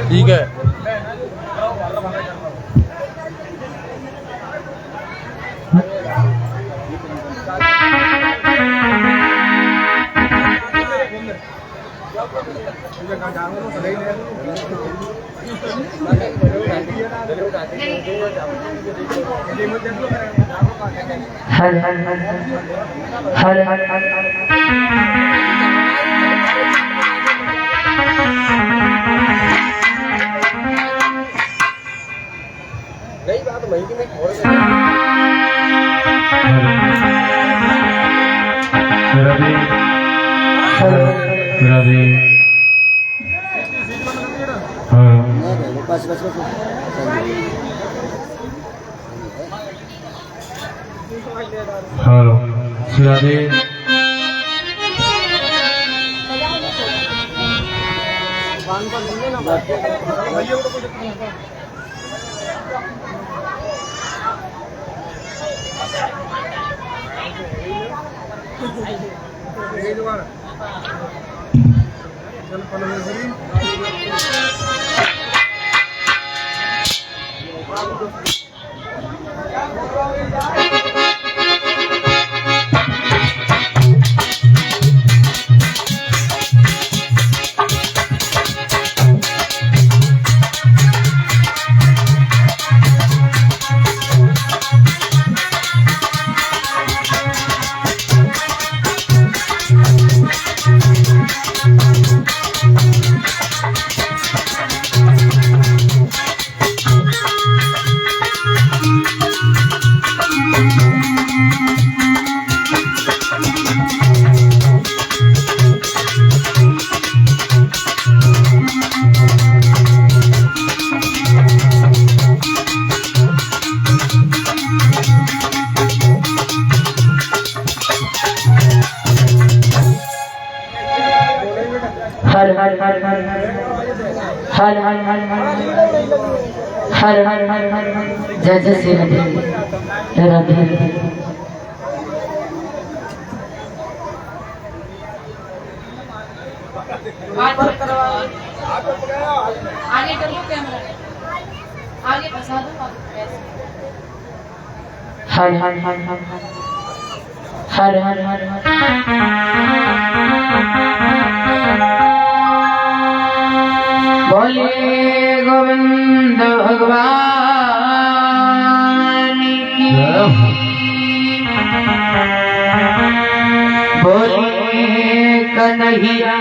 ठीक है। हर हर हर हर हर हर नहीं बात वही की मैं और रवि बस बस बस हेलो रवि हर हर हर हर हर हर हर हर हर हर हर जय जय श्री राधे राधे आगे कर लो कैमरा आगे फंसा दो हर हर हर हर हर हर हर हर बोलिए गोविंद भगवान की बोलिए कन्हैया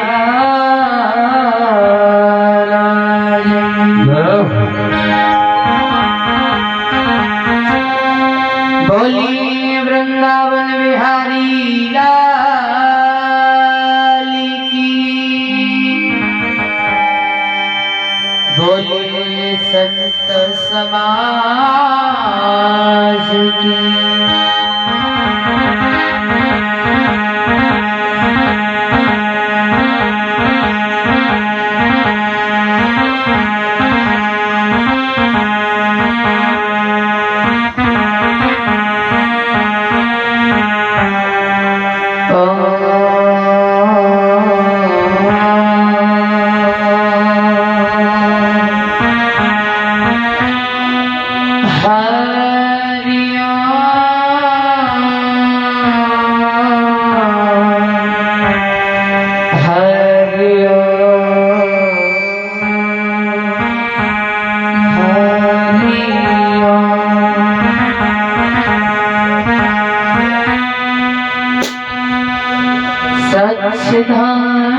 बोलिए वृंदावन बिहारी लाल की बोलिए संत समाज की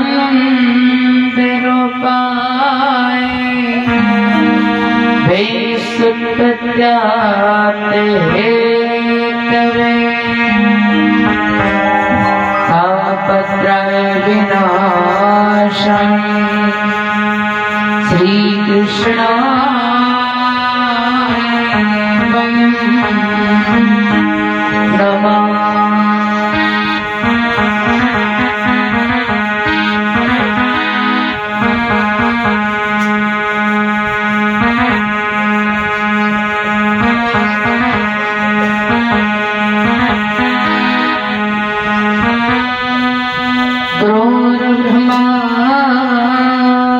सच्चिदानंद रूपाय विसुप्तज्ञाते हेतवे तापत्रय विनाशाय श्री कृष्णाय वयं नमः। गुरुर्ब्रह्मा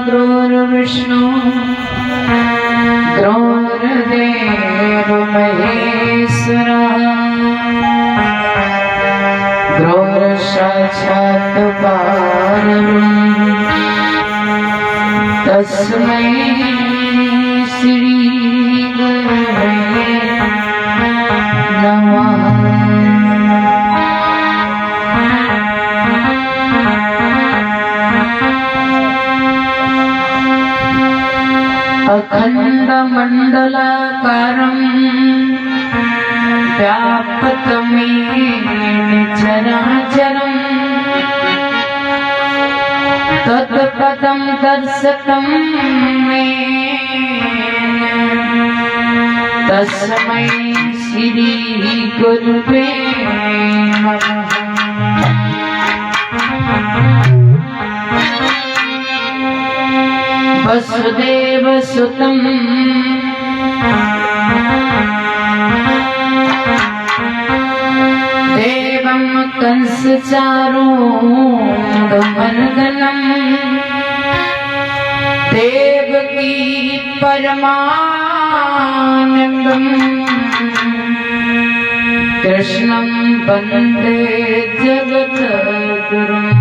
गुरुर्विष्णु तस्मै श्री गुरवे नमः। अखण्डमण्डलाकारं व्याप्तमेन चराचरम् तत्पदं दर्शितं मे तस्मै श्री गुरुवे नमः। वसुदेवसुतं देवं कंसचारूढमर्दनं देवकी परमानन्दं कृष्णं वन्दे जगद्गुरुम्।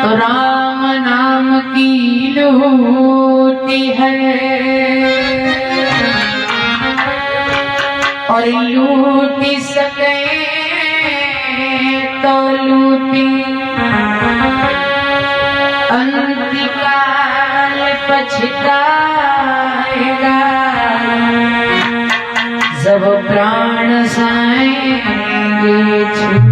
तो राम नाम की लूटी है और लूटी सके तो लूटी अंतकाल पछताएगा जब प्राण जाएंगे छूट।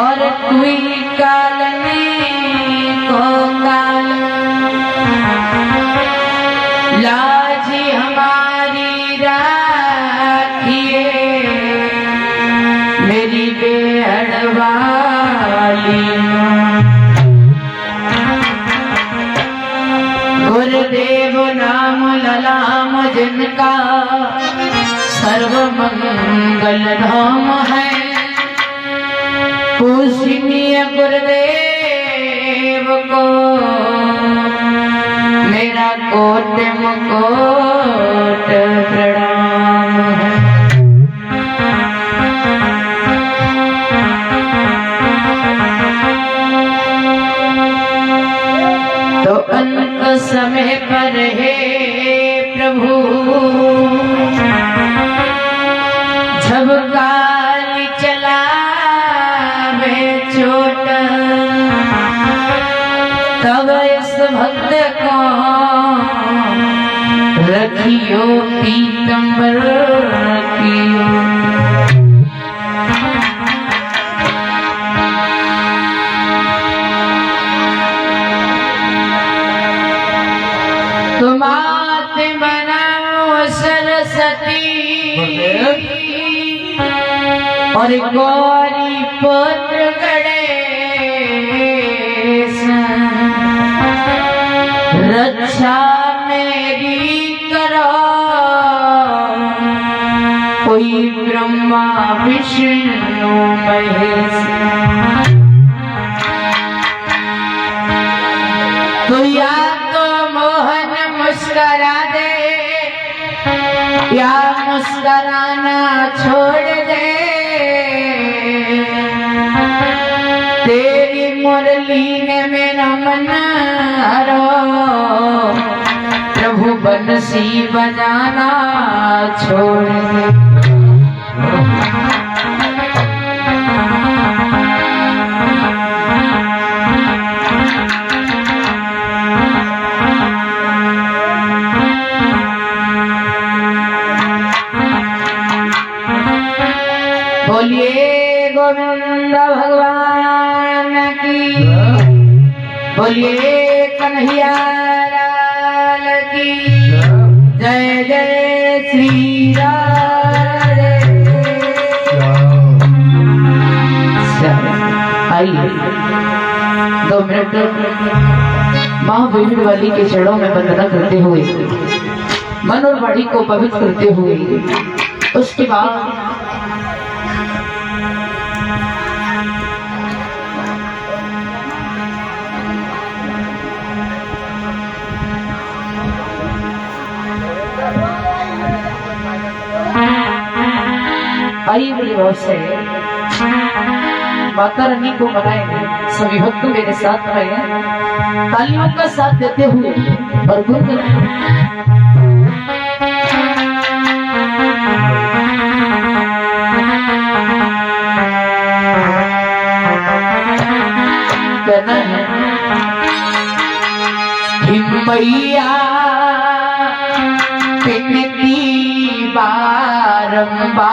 और कोई काल में को काल लाजी हमारी राखिए मेरी बेहड़वाली। गुरुदेव नाम ललाम जिनका सर्वमंगल धाम है पूजनीय गुरुदेव को मेरा कोटि मुकोट प्रणाम है। तो अंत समय पर हे प्रभु जब काल चला चोट तब इस भक्त को रखियो पीतंबर रखियो। तुम आते बनाओ सरस्वती और गौरी पुत्र गणेश रक्षा मेरी करो कोई ब्रह्मा विष्णु महेश। तो या तो मोहन मुस्करा दे या मुस्कराना छोड़ दे तेरी मुरली ने मेरा मन हरो प्रभु बंसी बजाना छोड़ दे। बोलिए गोविंद भगवान की बोलिए कन्हैया लाल की जय जय श्री राधे। आइए 2 मिनट माँ भूमि वाली के चरणों में वंदना करते हुए मन और वाणी को पवित्र करते हुए उसके बाद आइए मेरे भाव से माता रानी को मनाएंगे। सभी भक्त मेरे साथ में तालियों का साथ देते हुए भरपूर कहना है मैया पिनती बारंबार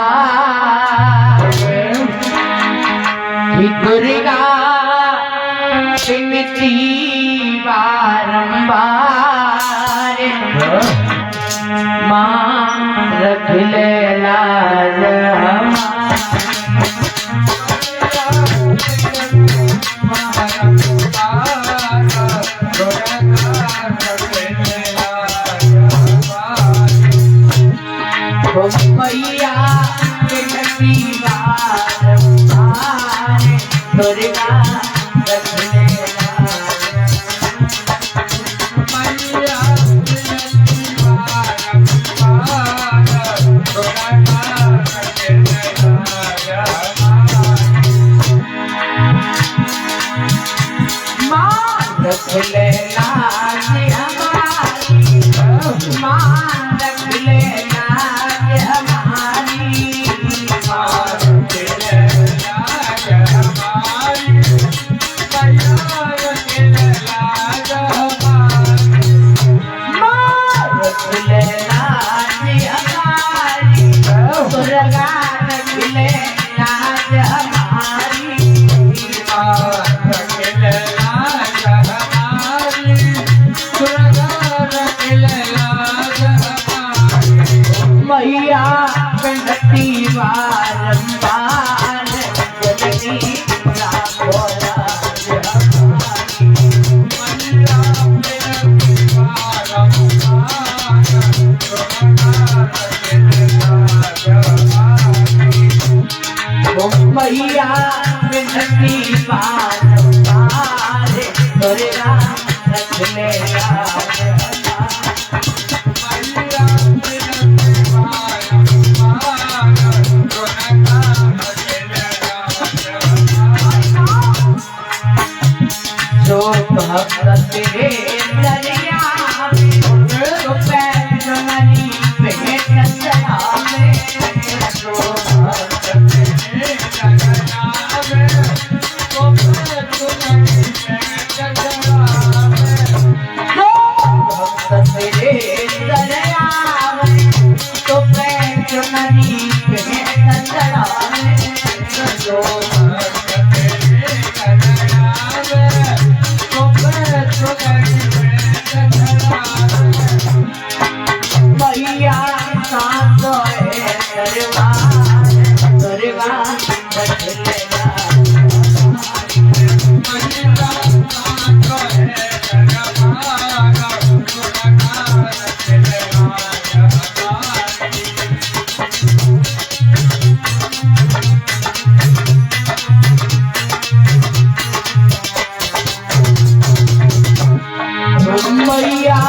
दुर्गा पिनती बारंबार माँ रख ले लाज मैया पिनती बारंबार दुर्गा रख ले रख ले लाज हमारी माँ रख ले लाज हमारी माँ रख ले लाज हमारी मैया रख ले लाज हमारी माँ रख ले लाज हमारी दुर्गा रख ले लाज हमारी माँ रख ले मैया पिनती बारंबार जननी राखो लाज हमारी मैया पिनती बारंबार मैया पिनती बारंबार दुर्गा रख ले लाज जो भक्त तेरे दरिया में तो पैर जमनी पे चला में जो भक्त तेरे दरिया में तो पैर जमनी पे चला में जो भक्त तेरे दरिया में तो पैर जमनी पे चला में जो भक्त तेरे दरिया में मैया साथ है दरबार दुर्गा रख ले लाज मैया साथ है दरबार दुर्गा रख ले मैया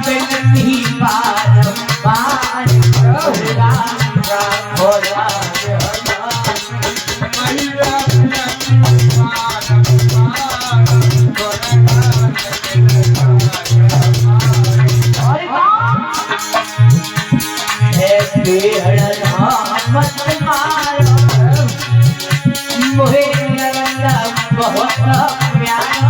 पिनती बारंबार दुर्गा राखो लाज हमारी मैया पिनती बारंबार दुर्गा रख ले लाज हमारी हे बेहड़ा मत मारो मोहे लगता बहुत प्यारा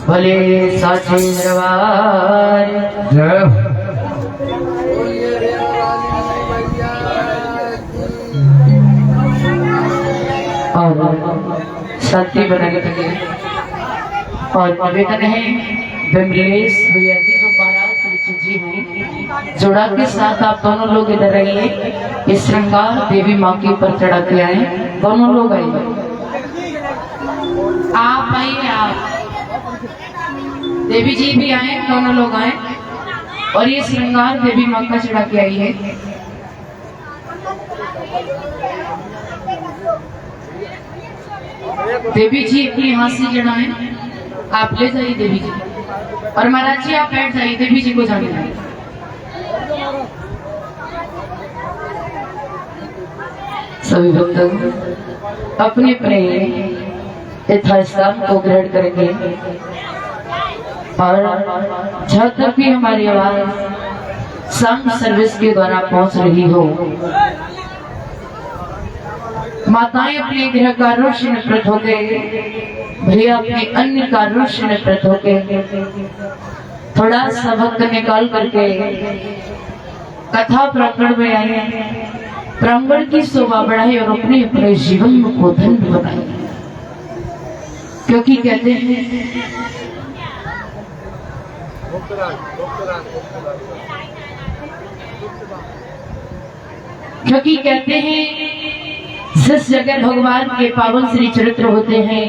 भले साचे दरबार बोलिए रे वाली मैया और शांति बनाए रखे। और निवेदन है विमलेश भैया जी जो महाराज परिचित जी हैं, जोड़ा के साथ आप दोनों लोग इधर रहिए। इस श्रृंगार देवी माँ के ऊपर चढ़ा के आए, दोनों लोग आइए। आप आइए, आप देवी जी भी आए, दोनों लोग आए। और ये श्रृंगार देवी माँ का चढ़ा के आई है। देवी जी अपने हाथ से चढ़ाए, आप ले जाइए देवी जी। और महाराज जी आप बैठ जाइए, देवी जी को जाने दें। सभी भक्त अपने अपने यथास्थान को ग्रहण करेंगे। और जहाँ तक भी हमारी आवाज संघ सर्विस के द्वारा पहुंच रही हो, माताएं अपने गृह कार्यों से निवृत्त हो गए, भैया अपने अन्य कार्यों से निवृत्त हो गए। थोड़ा सा वक्त निकाल करके कथा प्रांगण में आए, प्रांगण की शोभा बढ़ाए और अपने अपने जीवन को धन्य बनाए। क्योंकि कहते हैं क्योंकि कहते हैं जिस जगह भगवान के पावन श्री चरित्र होते हैं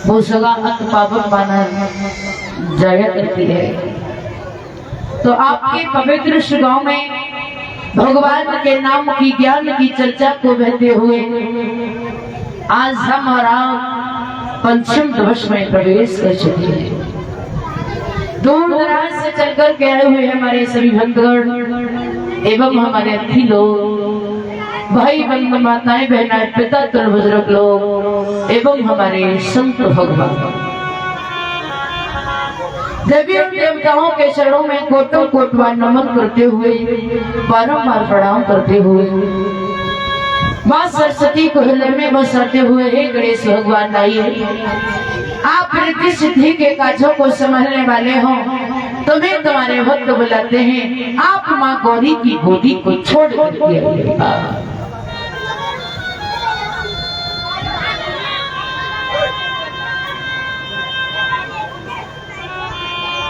वो जगह अति पावन माना जाया करती है। तो आपके पवित्र इस गांव में भगवान के नाम की ज्ञान की चर्चा को बहते हुए आज हम और आप पंचम दिवस में प्रवेश कर चुके हैं। दूर दराज से चलकर के आए हुए हमारे सभी भक्तगण एवं हमारे अतिथि लोग, भाई बंद माताएं बहनाएं पिता तुल बुजुर्ग लोग एवं हमारे संत भगवान, देवी और देवताओं के चरणों में कोटों कोटवार नमन करते हुए, बारंबार प्रणाम करते हुए, माँ सरस्वती को हृदय में बसाते हुए, हे गणेश भगवान आइए, आप रिद्धि सिद्धि के कार्यों को संभालने वाले हो, तुम्हें तुम्हारे भक्त बुलाते हैं। आप माँ गौरी की गोदी को छोड़ करके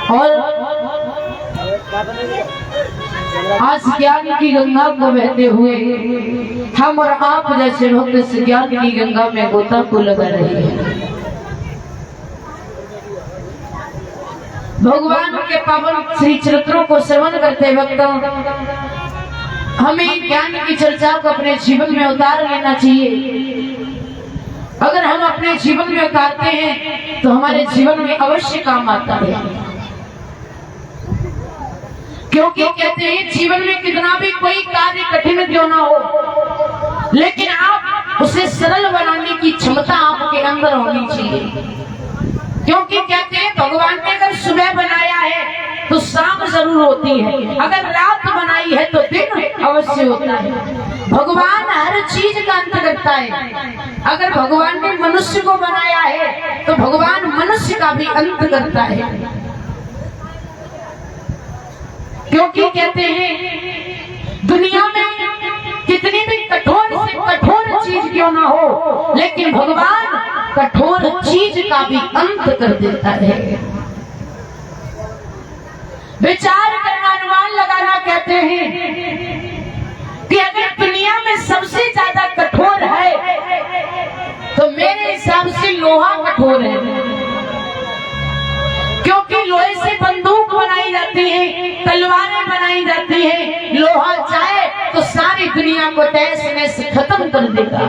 और आज ज्ञान की गंगा को बहते हुए हम और आप जैसे भक्त इस ज्ञान की गंगा में गोता को लगा रहे हैं। भगवान के पावन श्री चरित्रों को श्रवण करते वक्त हमें ज्ञान की चर्चा को अपने जीवन में उतार लेना चाहिए। अगर हम अपने जीवन में उतारते हैं तो हमारे जीवन में अवश्य काम आता है। क्योंकि कहते हैं जीवन में कितना भी कोई कार्य कठिन क्यों ना हो, लेकिन आप उसे सरल बनाने की क्षमता आपके अंदर होनी चाहिए। क्योंकि कहते हैं भगवान ने अगर सुबह बनाया है तो शाम जरूर होती है, अगर रात बनाई है तो दिन अवश्य होता है। भगवान हर चीज का अंत करता है। अगर भगवान ने मनुष्य को बनाया है तो भगवान मनुष्य का भी अंत करता है। क्योंकि कहते हैं दुनिया में कितनी भी कठोर से कठोर चीज क्यों ना हो, लेकिन भगवान कठोर चीज का भी अंत कर देता है। विचार करना, अनुमान लगाना कहते हैं कि अगर दुनिया में सबसे ज्यादा कठोर है तो मेरे हिसाब से लोहा कठोर है। क्योंकि लोहे से बंदूक बनाई जाती है, तलवारें बनाई जाती है। लोहा चाहे तो सारी दुनिया को तहस नहस खत्म कर देगा।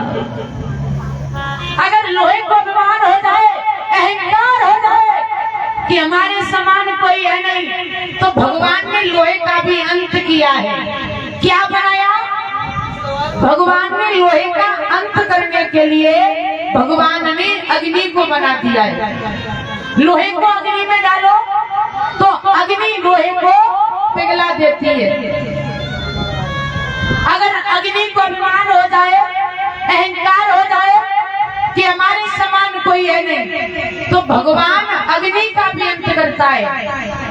अगर लोहे को अभिमान हो जाए, अहंकार हो जाए कि हमारे समान कोई है नहीं, तो भगवान ने लोहे का भी अंत किया है। क्या बनाया? भगवान ने लोहे का अंत करने के लिए भगवान ने अग्नि को बना दिया है। लोहे को अग्नि में डालो तो अग्नि लोहे को पिघला देती है। अगर अग्नि को अभिमान हो जाए कोई है नहीं, तो भगवान अग्नि का भी अंत करता है।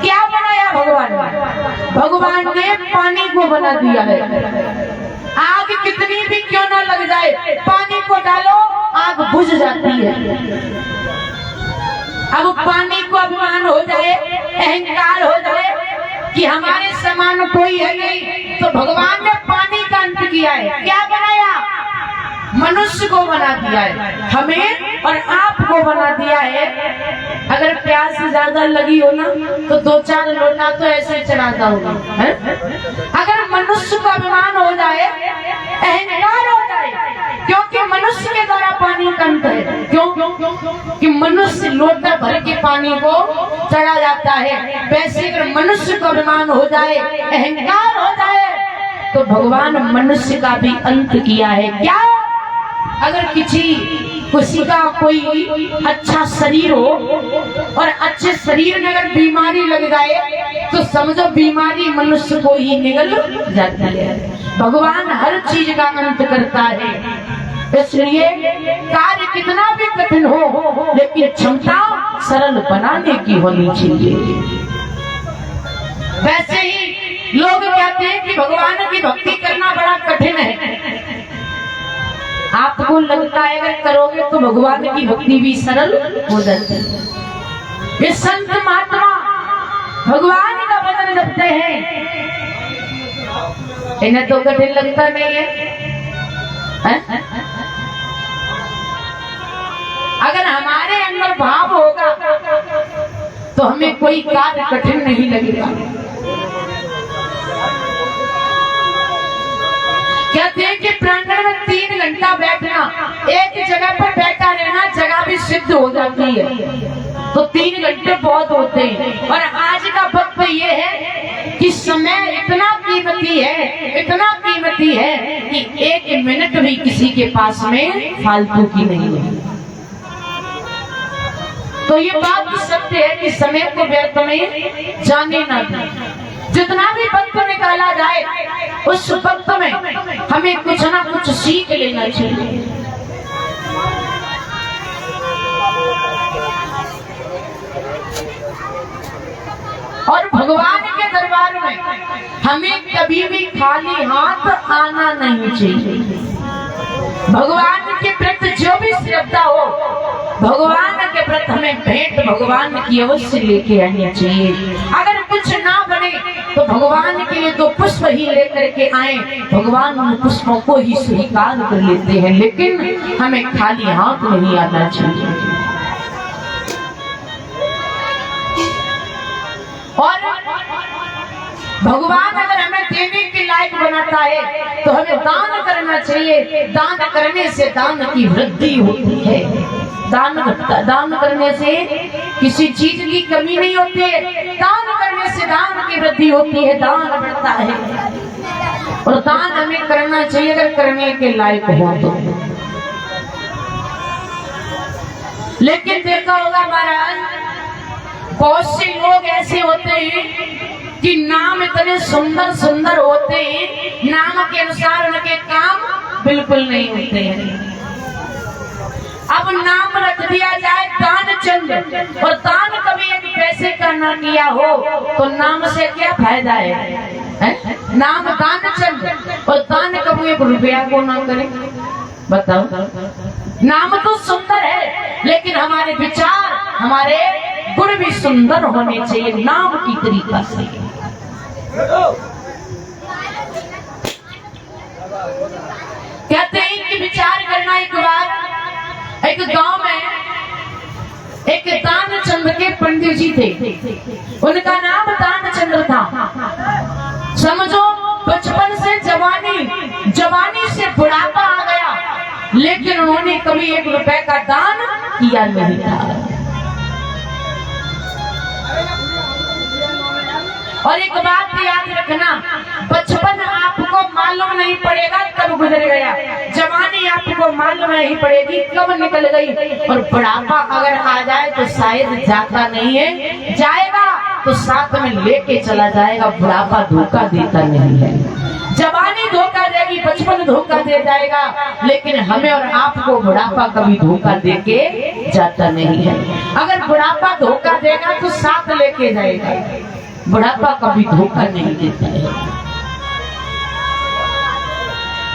क्या बनाया भगवान ने पानी को बना दिया है। आग कितनी भी क्यों ना लग जाए, पानी को डालो आग बुझ जाती है। अब पानी को अभिमान हो जाए, अहंकार हो जाए कि हमारे समान कोई है नहीं, तो भगवान ने पानी का अंत किया है। क्या बनाया? मनुष्य को बना दिया है, हमें और आपको बना दिया है। अगर प्यास ज्यादा लगी हो ना तो 2-4 लोटा तो ऐसे चढ़ाता होगा। अगर मनुष्य का अभिमान हो जाए, अहंकार हो जाए, क्योंकि मनुष्य के द्वारा पानी का अंत है। क्यों? कि मनुष्य लोटा भर के पानी को चढ़ा जाता है। वैसे अगर मनुष्य का अभिमान हो जाए, अहंकार हो जाए, तो भगवान मनुष्य का भी अंत किया है। क्या? अगर किसी का कोई अच्छा शरीर हो और अच्छे शरीर में अगर बीमारी लग जाए तो समझो बीमारी मनुष्य को ही निगल जाती है। भगवान हर चीज का अंत करता है। इसलिए कार्य कितना भी कठिन हो, लेकिन क्षमता सरल बनाने की होनी चाहिए। वैसे ही लोग कहते हैं कि भगवान की भक्ति करना बड़ा कठिन है। आपको लगता है अगर करोगे तो भगवान की भक्ति भी सरल हो जाती है। ये संत महात्मा भगवान का भजन जपते हैं, इन्हें तो कठिन लगता नहीं है। अगर हमारे अंदर भाव होगा तो हमें कोई कार्य कठिन नहीं लगेगा। कहते हैं कि प्रांगण में 3 घंटा बैठना, एक जगह पर बैठा रहना, जगह भी सिद्ध हो जाती है, तो 3 घंटे बहुत होते हैं। और आज का वक्त ये है कि समय इतना कीमती है, इतना कीमती है कि 1 मिनट भी किसी के पास में फालतू की नहीं है। तो ये बात सत्य है कि समय को व्यर्थ में जाने ना दें। जितना भी वक्त निकाला जाए, उस वक्त में हमें कुछ ना कुछ सीख लेना चाहिए। और भगवान के दरबार में हमें कभी भी खाली हाथ आना नहीं चाहिए। भगवान के प्रति जो भी श्रद्धा हो, भगवान के प्रति हमें भेंट भगवान की अवश्य लेके आनी चाहिए। अगर कुछ ना बने तो भगवान के लिए 2 पुष्प ही लेकर के आए, भगवान उन पुष्पों को ही स्वीकार कर लेते हैं, लेकिन हमें खाली हाथ नहीं आना चाहिए। और भगवान अगर हमें देने के लायक बनाता है तो हमें दान करना चाहिए। दान करने से दान की वृद्धि होती है। दान करने से किसी चीज की कमी नहीं होती है। दान करने से दान की वृद्धि होती है, दान बढ़ता है। और दान हमें करना चाहिए अगर करने के लायक हो तो। लेकिन देखा होगा महाराज, बहुत से लोग ऐसे होते हैं कि नाम इतने सुंदर सुंदर होते हैं, नाम के अनुसार उनके काम बिल्कुल नहीं होते हैं। अब नाम रख दिया जाए दानचंद, और दान कभी 1 पैसे का ना किया हो तो नाम से क्या फायदा है? नाम दानचंद और दान कभी 1 रुपया को ना करे, बताओ। नाम तो सुंदर है, लेकिन हमारे विचार, हमारे गुण भी सुंदर होने चाहिए नाम की तरीका से। कहते हैं कि विचार करना, एक बार एक गांव में एक दानचंद के पंडित जी थे। उनका नाम दानचंद्र था। समझो बचपन से जवानी से बुढ़ापा आ गया, लेकिन उन्होंने कभी 1 रुपए का दान किया नहीं था। और एक बात याद रखना, बचपन आपको मालूम नहीं पड़ेगा कब गुजर गया, जवानी आपको मालूम नहीं पड़ेगी कब निकल गई, और बुढ़ापा अगर आ जाए तो शायद जाता नहीं है, जाएगा तो साथ में लेके चला जाएगा। बुढ़ापा धोखा देता नहीं है। जवानी धोखा देगी, बचपन धोखा दे जाएगा, लेकिन हमें और आपको बुढ़ापा कभी धोखा देके जाता नहीं है। अगर बुढ़ापा धोखा देगा तो साथ लेके जाएगा, बुढ़ापा कभी धोखा नहीं देता है।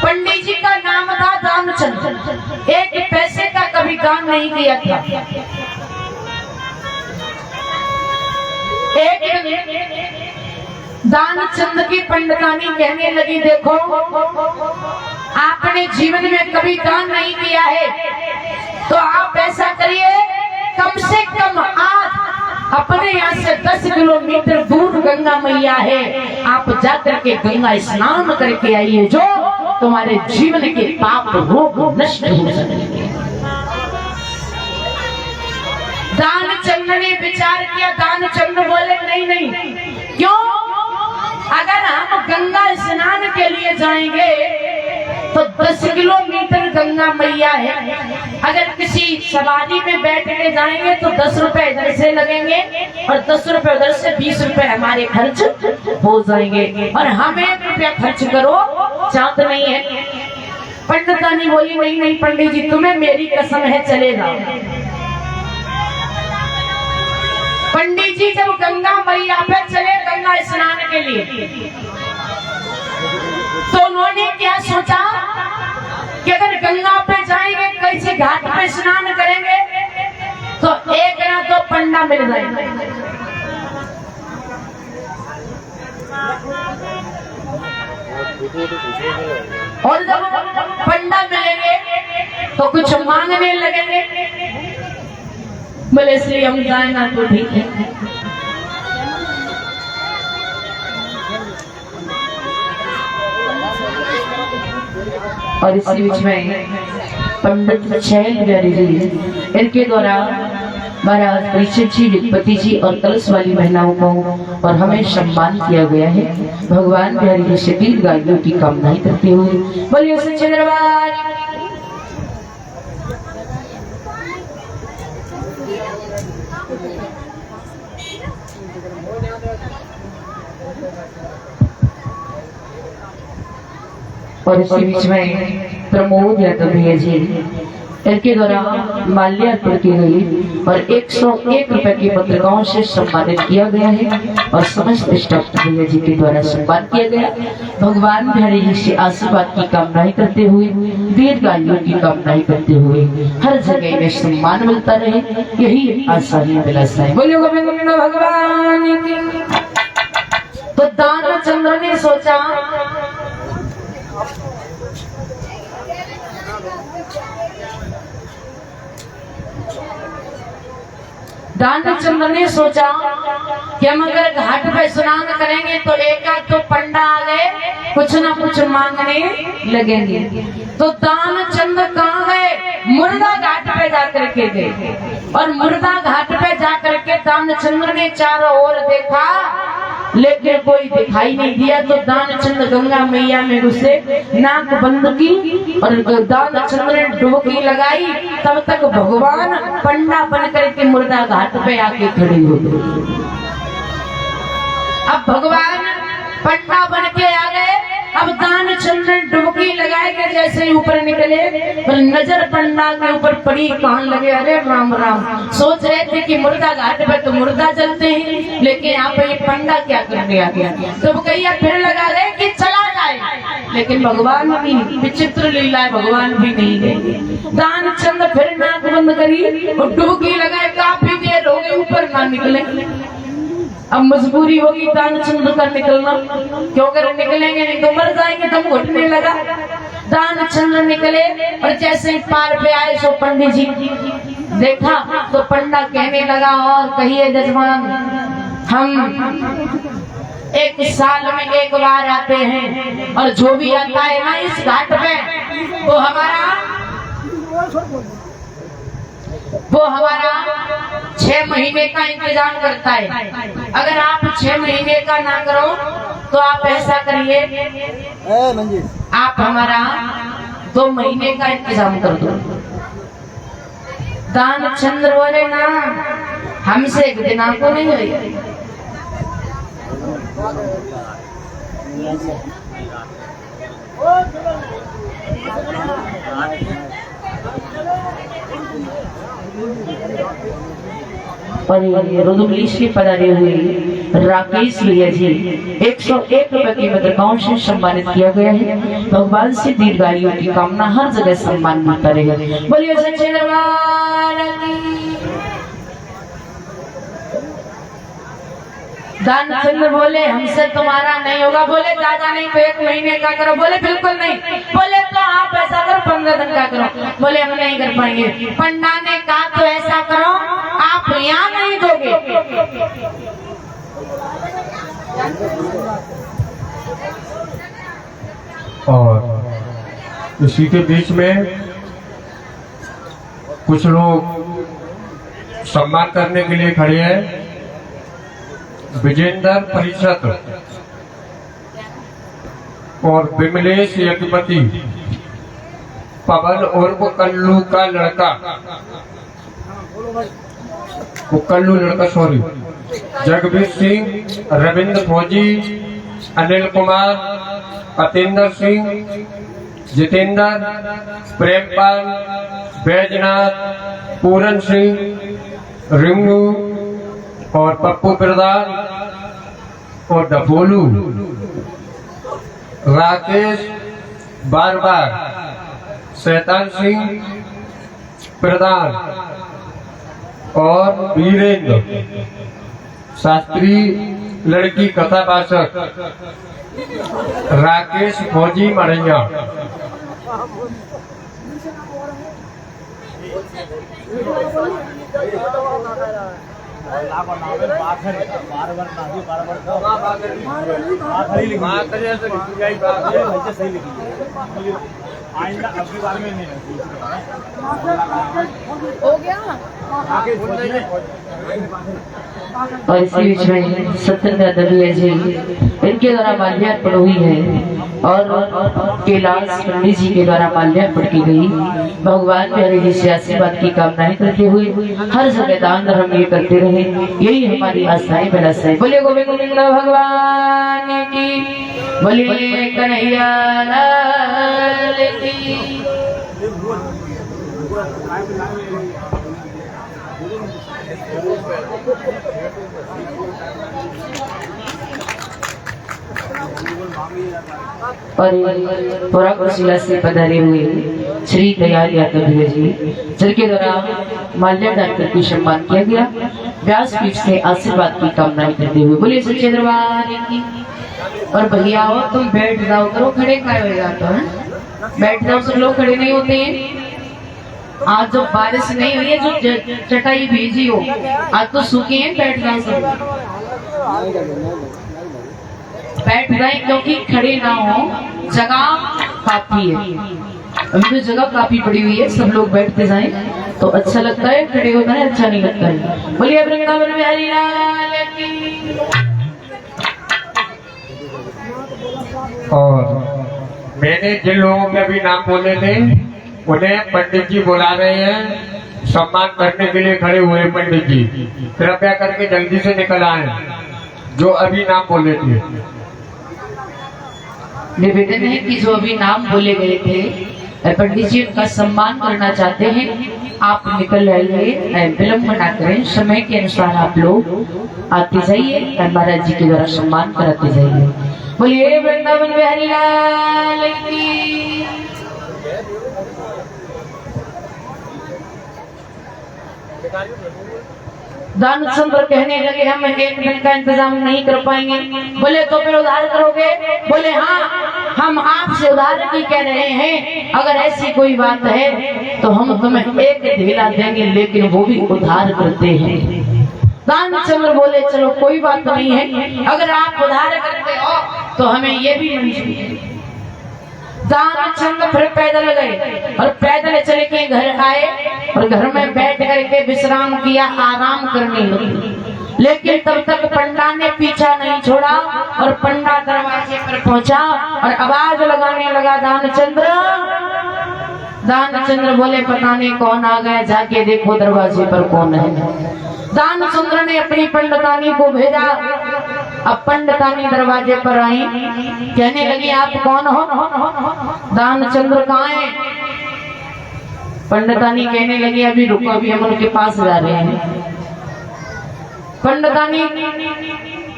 पंडित जी का नाम था दानचंद, एक पैसे का कभी दान नहीं किया था। एक दानचंद की पंडितानी कहने लगी, देखो आपने जीवन में कभी दान नहीं किया है, तो आप ऐसा करिए, कम से कम आज अपने यहाँ से 10 किलोमीटर दूर गंगा मैया है, आप जाकर के गंगा स्नान करके आइए, जो तुम्हारे जीवन के पाप रोग नष्ट हो सकेंगे। दानचंद ने विचार किया, दानचंद बोले नहीं नहीं, क्यों? अगर हम गंगा स्नान के लिए जाएंगे तो 10 किलोमीटर गंगा मैया है, अगर किसी सवारी में बैठ के जाएंगे तो 10 रुपए इधर से लगेंगे और 10 रुपए उधर से, 20 रुपए हमारे खर्च हो जाएंगे, और हम 1 रुपया खर्च करो चाहत नहीं है। पंडितानी बोली नहीं नहीं पंडित जी, तुम्हें मेरी कसम है, चले जाओ। पंडित जी जब गंगा मैया पे चले गंगा स्नान के लिए, तो उन्होंने क्या सोचा कि अगर गंगा पे जाएंगे, कैसे घाट पे स्नान करेंगे, तो एक ना तो पंडा मिल जाएगा। और जब पंडा मिलेंगे तो कुछ मांगने लगेंगे, बोले इसलिए हम जाए ना तो ठीक है। और इस बीच में पंडित शैल बिहारी जी, इनके द्वारा महाराज परीक्षित जी, विपत्ति जी और कलश वाली महिलाओं को और हमें सम्मान किया गया है। भगवान बिहारी जी से दीर्घायु की कामनाएं करते हुए बोलिए सच्चे दरबार। और इसी बीच में प्रमोद यादव भैया जी, इनके द्वारा माल्य अर्पण की गई और 101 रुपए की पत्रिकाओं से सम्मानित किया गया है और समस्त स्टाफ भैया जी के द्वारा सम्मान किया गया। भगवान बिहारी जी से आशीर्वाद की कामनाएं करते हुए, दीर्घायु की कामनाएं करते हुए, हर जगह में सम्मान मिलता रहे, यही आशा ही अभिलाषा है। बोलिए गोविंद भगवान की। तो दानचंद्र ने सोचा, दानचंद्र ने सोचा कि हम अगर घाट पे स्नान करेंगे तो एक आध तो पंडा आ गए, कुछ ना कुछ मांगने लगेंगे। तो दानचंद्र कहाँ गए? मुर्दा घाट पे जाकर के गए, और मुर्दा घाट पे जाकर के दानचंद्र ने चारों ओर देखा, लेकिन कोई दिखाई नहीं दिया। तो दानचंद्र गंगा मैया में घुसे, नाक बंद की और दानचंद्र ने डुबकी लगाई। तब तक भगवान पंडा बन करके मुर्दा घाट पे आके खड़े हो गए। अब भगवान पंडा बन के आ गए। अब दानचंद्र डुबकी लगाए के जैसे ही ऊपर निकले, पर नजर पंडा के ऊपर पड़ी, कहने लगे अरे राम राम। सोच रहे थे कि मुर्दा घाट पे तो मुर्दा चलते हैं, लेकिन यहाँ पे ये पंडा क्या करने आ गया। तो कहिया फिर लगा रहे कि चला जाए, लेकिन भगवान भी विचित्र लीला है, भगवान भी नहीं गए। दानचंद्र फिर नाक बंद करी और डुबकी लगाए, काफी देर हो गई, ऊपर ना निकले। अब मजबूरी होगी दानचंद्र का निकलना, क्यों अगर निकलेंगे नहीं तो मर जाएंगे। दम घुटने लगा। दानचंद्र निकले और जैसे ही पार पे आए सो पंडित जी देखा तो पंडा कहने लगा, और कहिए जजमान, हम एक साल में एक बार आते हैं, और जो भी आता है ना इस घाट पे वो हमारा 6 महीने का इंतजाम करता है। अगर आप 6 महीने का ना करो तो आप ऐसा करिए, आप हमारा 2 महीने का इंतजाम कर दो। दानचंद्र बोले ना, हमसे एक दिन आपको नहीं हुई। और रुद्रमली से पधारे हुए राकेश भैया जी 101 रुपए की मुद्राओं से सम्मानित किया गया है। भगवान से दीर्घायु की कामना, हर जगह सम्मान मिलता रहेगा। बोलिए सच्चे दरबार की। दानचंद्र बोले हमसे तुम्हारा नहीं होगा। बोले दादा नहीं तो 1 महीने का करो। बोले बिल्कुल नहीं। बोले तो आप ऐसा करो 15 दिन का करो। बोले हम नहीं कर पाएंगे। पंडा ने कहा तो ऐसा करो आप यहाँ नहीं दोगे। और इसी के बीच में कुछ लोग सम्मान करने के लिए खड़े हैं। विजेंद्र परिषद और विमलेश यज्ञपति, पवन और वो कल्लू का लड़का, वो कल्लू लड़का सॉरी, जगबीर सिंह, रविंद्र फौजी, अनिल कुमार, अतेंद्र सिंह, जितेंद्र, प्रेमपाल, बैजनाथ, पूरन सिंह, रिंगू और पप्पू प्रधान और डफोलू, राकेश बार, शैतान सिंह प्रधान और वीरेंद्र शास्त्री, लड़की कथावाचक राकेश फौजी मरैया। हो गया। और इसी बीच में सत्येंद्र दबिया जी, इनके द्वारा माल्यार्पण हुई है और कैलाश पंडित जी के द्वारा माल्यार्पण की गई। भगवान प्यारे जी से आशीर्वाद की कामनाएं करते हुए हर जगह दान धर्म ये करते रहे, यही हमारी आस्थाएं विलासाएं। बोलिए गोविंद गोविंद भगवान की, बोलिए कन्हैया लाल की। और पुराशिला से पधारे हुए श्री दयाल यादव जी, जिनके द्वारा माल्यार्पण करके सम्मान किया गया, व्यासपीठ से आशीर्वाद की कामनाएं करते हुए बोलिए सच्चे दरबार की। और भैया हो तुम बैठ जाओ करो, खड़े का होगा तो है? बैठ जाओ, सब लोग खड़े नहीं होते हैं। आज जो बारिश नहीं हुई है, जो चटाई भेजी हो, आज तो सूखे हैं, बैठ जाओ सब, बैठ जाए क्योंकि खड़े ना हो, जगह काफी है। अभी तो जगह काफी पड़ी हुई है, सब लोग बैठते जाएं तो अच्छा लगता है, खड़े होता है अच्छा नहीं लगता है। बोलिए वृंदावन बिहारी लाल की। और मैंने जिन लोगों के अभी नाम बोले थे उन्हें पंडित जी बुला रहे हैं, सम्मान करने के लिए खड़े हुए। पंडित जी कृपया करके जल्दी से निकल आए, जो अभी नाम बोले थे। निवेदन है कि जो अभी नाम बोले गए थे पंडित जी उनका सम्मान करना चाहते हैं, आप निकल आइए, विलम्ब ना करें, समय के अनुसार आप लोग आते जाइए, महाराज जी के द्वारा सम्मान कराते जाइए। बोलिए वृंदावन बिहारी लाल की। दानचंद्र कहने लगे हम 1 दिन का इंतजाम नहीं कर पाएंगे। बोले तो फिर उधार करोगे? बोले हाँ, हम आपसे उधार की कह रहे हैं, अगर ऐसी कोई बात है तो हम तुम्हें 1 ढेला देंगे, लेकिन वो भी उधार करते हैं। दानचंद्र बोले चलो कोई बात नहीं है, अगर आप उधार करते हो तो हमें ये भी मंजूर है। दानचंद्र फिर पैदल गए और पैदल चले के घर आए और घर में बैठ करके विश्राम किया, आराम करने लगे। लेकिन तब तक पंडा ने पीछा नहीं छोड़ा और पंडा दरवाजे पर पहुंचा और आवाज लगाने लगा दानचंद्र। दानचंद्र बोले पता नहीं कौन आ गया, जाके देखो दरवाजे पर कौन है। दानचंद्र ने अपनी पंडितानी को भेजा। अब पंडितानी दरवाजे पर आई, कहने लगी आप कौन हो? दानचंद्र कहाँ है? पंडितानी कहने लगी अभी रुको, अभी हम उनके पास जा रहे हैं। पंडितानी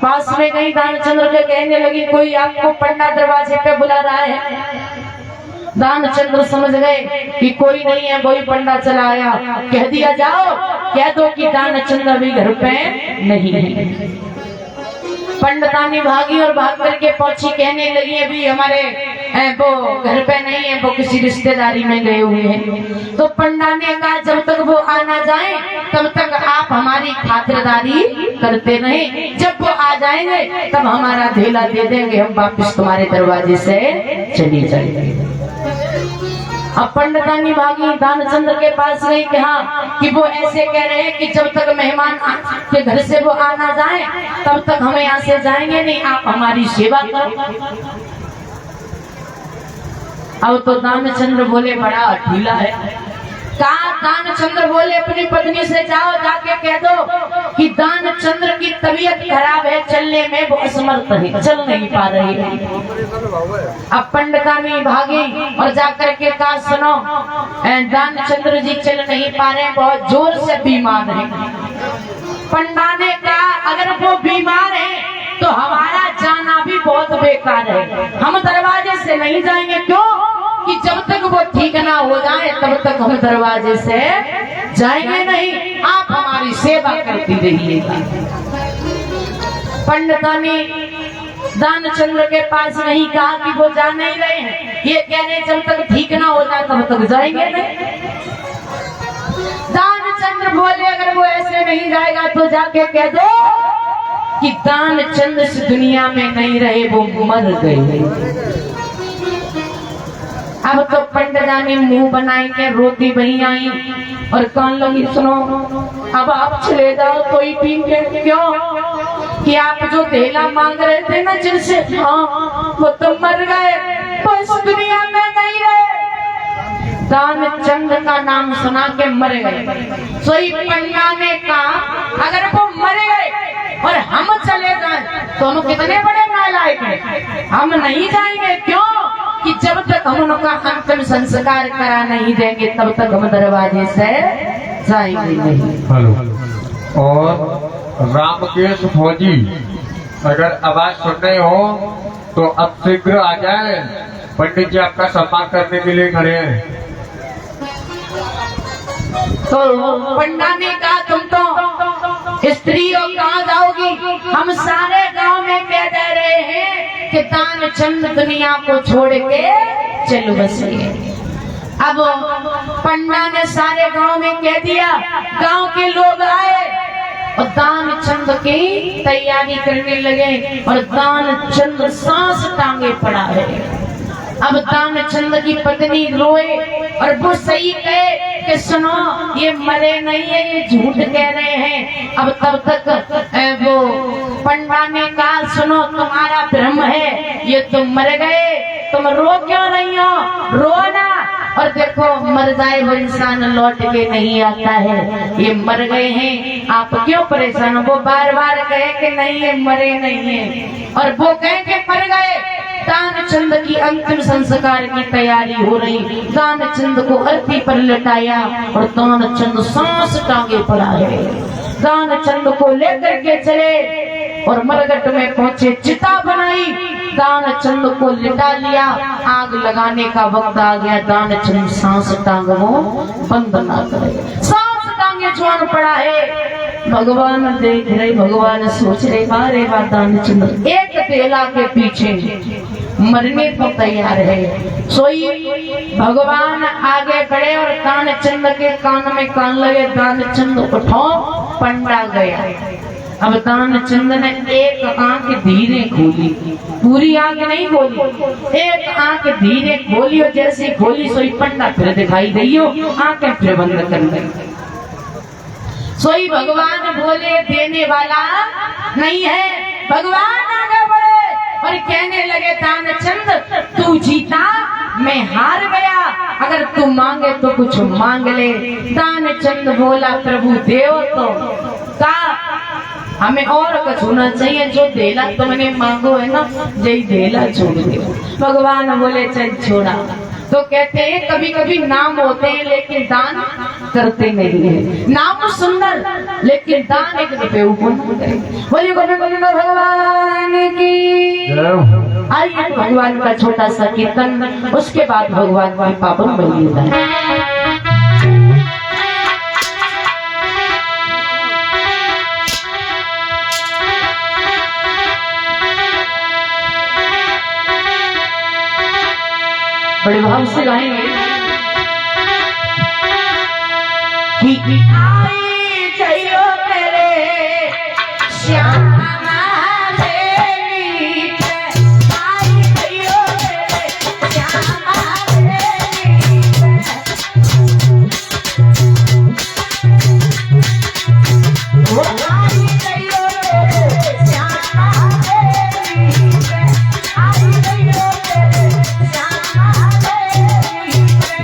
पास में गई, दानचंद्र के कहने लगी कोई आपको पंडा दरवाजे पे बुला रहा है। दानचंद्र समझ गए कि कोई नहीं है, वही पंडा चला आया। कह दिया जाओ, कह दो कि दानचंद्र अभी घर पे नहीं है। पंडितानी भागी और भाग करके पहुंची, कहने लगी अभी हमारे वो घर पे नहीं है, वो किसी रिश्तेदारी में गए हुए हैं। तो पंडा ने कहा जब तक वो आ ना जाए तब तक आप हमारी खातिरदारी करते रहे, जब वो आ जाएंगे तब हमारा धेला दे देंगे, हम वापस तुम्हारे दरवाजे से चली जाएंगे। अब पंडितानी भागी दानचंद्र के पास गई कि हाँ कि वो ऐसे कह रहे हैं कि जब तक मेहमान के घर से वो आ ना जाए तब तक हम यहाँ से जाएंगे नहीं, आप हमारी सेवा करो। अब तो दानचंद्र बोले बड़ा ढीला है। कहा दानचंद्र बोले अपनी पत्नी से जाओ, जाके कह दो कि दानचंद्र की तबीयत खराब है, चलने में वो असमर्थ है, चल नहीं पा रही है। अब पंडितानी भागी और जाकर के कहा सुनो दानचंद्र जी चल नहीं पा रहे, बहुत जोर से बीमार है। पंडा ने कहा अगर वो बीमार है तो हमारा जाना भी बहुत बेकार है, हम दरवाजे से नहीं जाएंगे। क्यों? कि जब तक वो ठीक ना हो जाए तब तक हम दरवाजे से जाएंगे नहीं, आप हमारी सेवा करती रहिएगा। पंडितानी दानचंद्र के पास नहीं कहा कि वो जा नहीं रहे हैं, ये कह रहे जब तक ठीक ना हो जाए तब तक जाएंगे नहीं। दानचंद्र बोले अगर वो ऐसे नहीं जाएगा तो जाके कह दो कि दानचंद्र इस दुनिया में नहीं रहे, वो मर गए। अब तो पंडितानी मुंह बनाई के रोती वही आई और कहने लगी सुनो अब आप चले जाओ कोई पी के। क्यों? कि आप जो धेला मांग रहे थे ना जिनसे, हाँ वो तो मर गए, तो इस दुनिया में नहीं रहे। दानचंद्र का नाम सुना के मर गए। सोई पंडा ने कहा अगर वो मर गए और हम चले जाएं तो हम कितने बड़े नालायक हैं, हम नहीं जाएंगे। क्यों? कि जब तक हम उनका अंतिम संस्कार करा नहीं देंगे तब तक हम दरवाजे से जाएंगे नहीं। हेलो। और रामकेश फौजी अगर आवाज सुन रहे हो तो अब शीघ्र आ जाए, पंडित जी आपका सम्मान करने के लिए खड़े हैं। तो पंडा ने कहा तुम तो स्त्री हो, कहाँ जाओगी? हम सारे गांव में कह दे रहे हैं कि दानचंद दुनिया को छोड़ के चलो बस। अब पंडा ने सारे गांव में कह दिया, गांव के लोग आए और दानचंद की तैयारी करने लगे और दानचंद सांस टांगे पड़ा है। अब दानचंद की पत्नी रोए और वो सही कहे कि सुनो ये मरे नहीं है, ये झूठ कह रहे हैं। अब तब तक वो पंडा ने कहा सुनो तुम्हारा भ्रम है, ये तुम मर गए, तुम रो क्यों नहीं हो? रो ना। और देखो मर जाए वो इंसान लौट के नहीं आता है, ये मर गए हैं, आप क्यों परेशान हो? वो बार बार कहे कि नहीं ये मरे नहीं है और वो कहे कि मर गए। दानचंद की अंतिम संस्कार की तैयारी हो रही, दानचंद को अर्थी पर लटाया और दानचंद सांस टांगे पड़ा है। दानचंद को लेकर के चले और मरघट में पहुंचे, चिता बनाई, दानचंद को लिटा लिया। आग लगाने का वक्त आ गया, दानचंद सांस टांग वो बंद ना करे, सांस टांगे जुआन पड़ा है। भगवान देख रहे, भगवान सोच रहे बारे बार दानचंद एक धेला के पीछे मरने को तैयार है। सोई भगवान आगे बढ़े और दानचंद के कान में कान लगे, दानचंद उठो, पंडा गया। अब दानचंद ने एक आंख धीरे खोली, पूरी आंख नहीं खोली, एक आंख धीरे खोली और जैसे खोली सोई पंडा फिर दिखाई दी हो, आंखें फिर बंद कर गई। सोई भगवान बोले देने वाला नहीं है। भगवान आगे बढ़े और कहने लगे दानचंद तू जीता मैं हार गया, अगर तू मांगे तो कुछ मांग ले। दानचंद बोला प्रभु देव तो का हमें और कुछ होना चाहिए, जो देला तुमने मांगो है ना यही देला छोड़ दो। भगवान बोले चल छोड़ा। तो कहते हैं कभी कभी नाम होते हैं लेकिन दान करते नहीं है। नाम सुंदर लेकिन दान एक रुपये बोलिए भगवान की। आइए भगवान का छोटा सा कीर्तन, उसके बाद भगवान की पावन बलिदान। बड़े भाव से गाएंगे कि आई जइयो मेरे श्यामा देवी पे, आई जइयो मेरे श्यामा देवी पे, ओ आई जइयो मेरे श्यामा देवी पे, आई जइयो मेरे श्यामा देवी पे।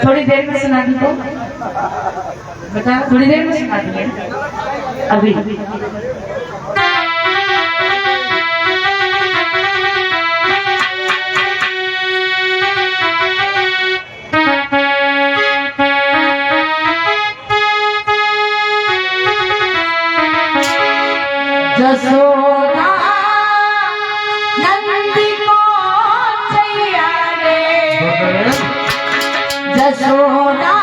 थोड़ी देर में सुना दी तो बता, थोड़ी देर में सुना दी अभी। जसोदा नंदी को छैया रे, जसोदा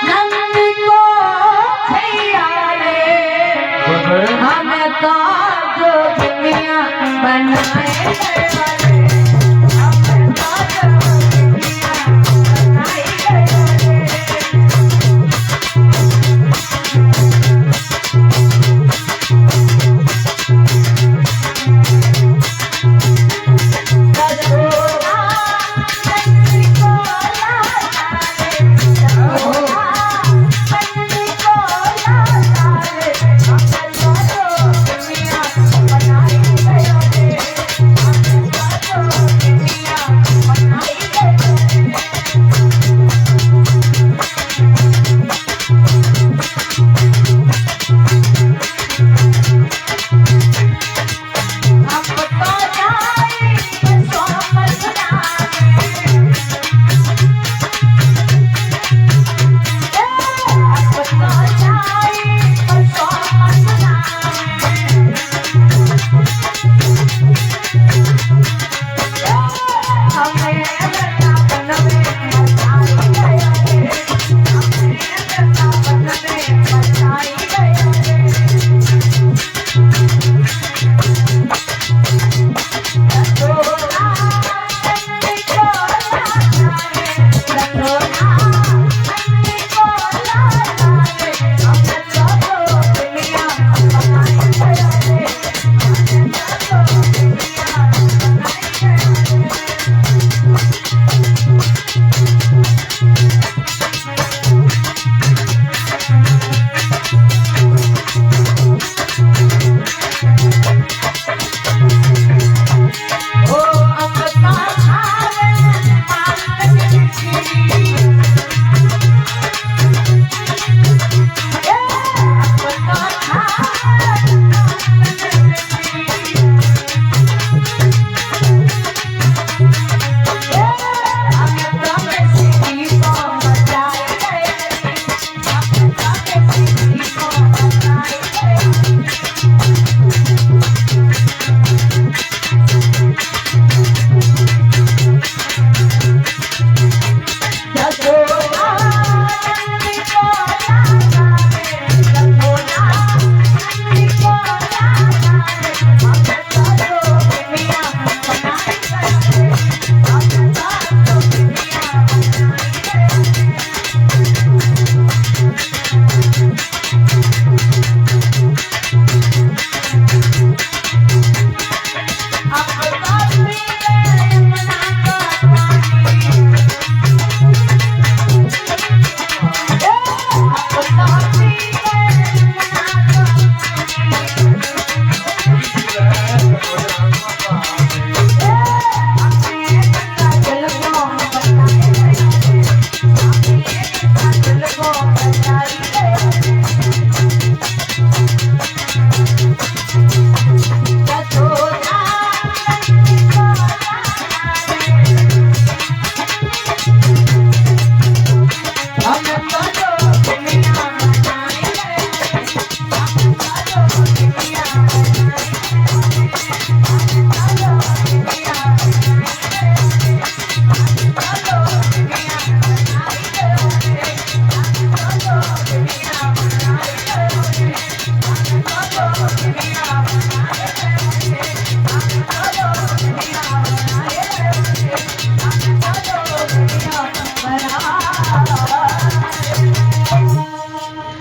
नंदी को छैया रे, हम का जो दुनिया बनाए गया रे, हम का जो दुनिया बनाए गया रे।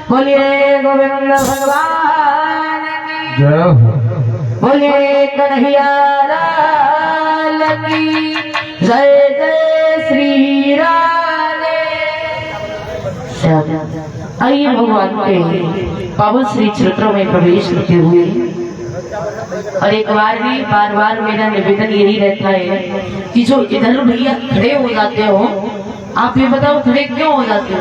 बोलिए गोविंद भगवान की जय हो। बोलिए कन्हैया लाल की जय जय श्री राधे। आइए भगवान के पावन श्री चरित्रों में प्रवेश करते हुए, और एक बार भी बार बार मेरा निवेदन यही रहता है कि जो इधर भैया खड़े हो जाते हो आप ये बताओ खड़े क्यों हो जाते हो?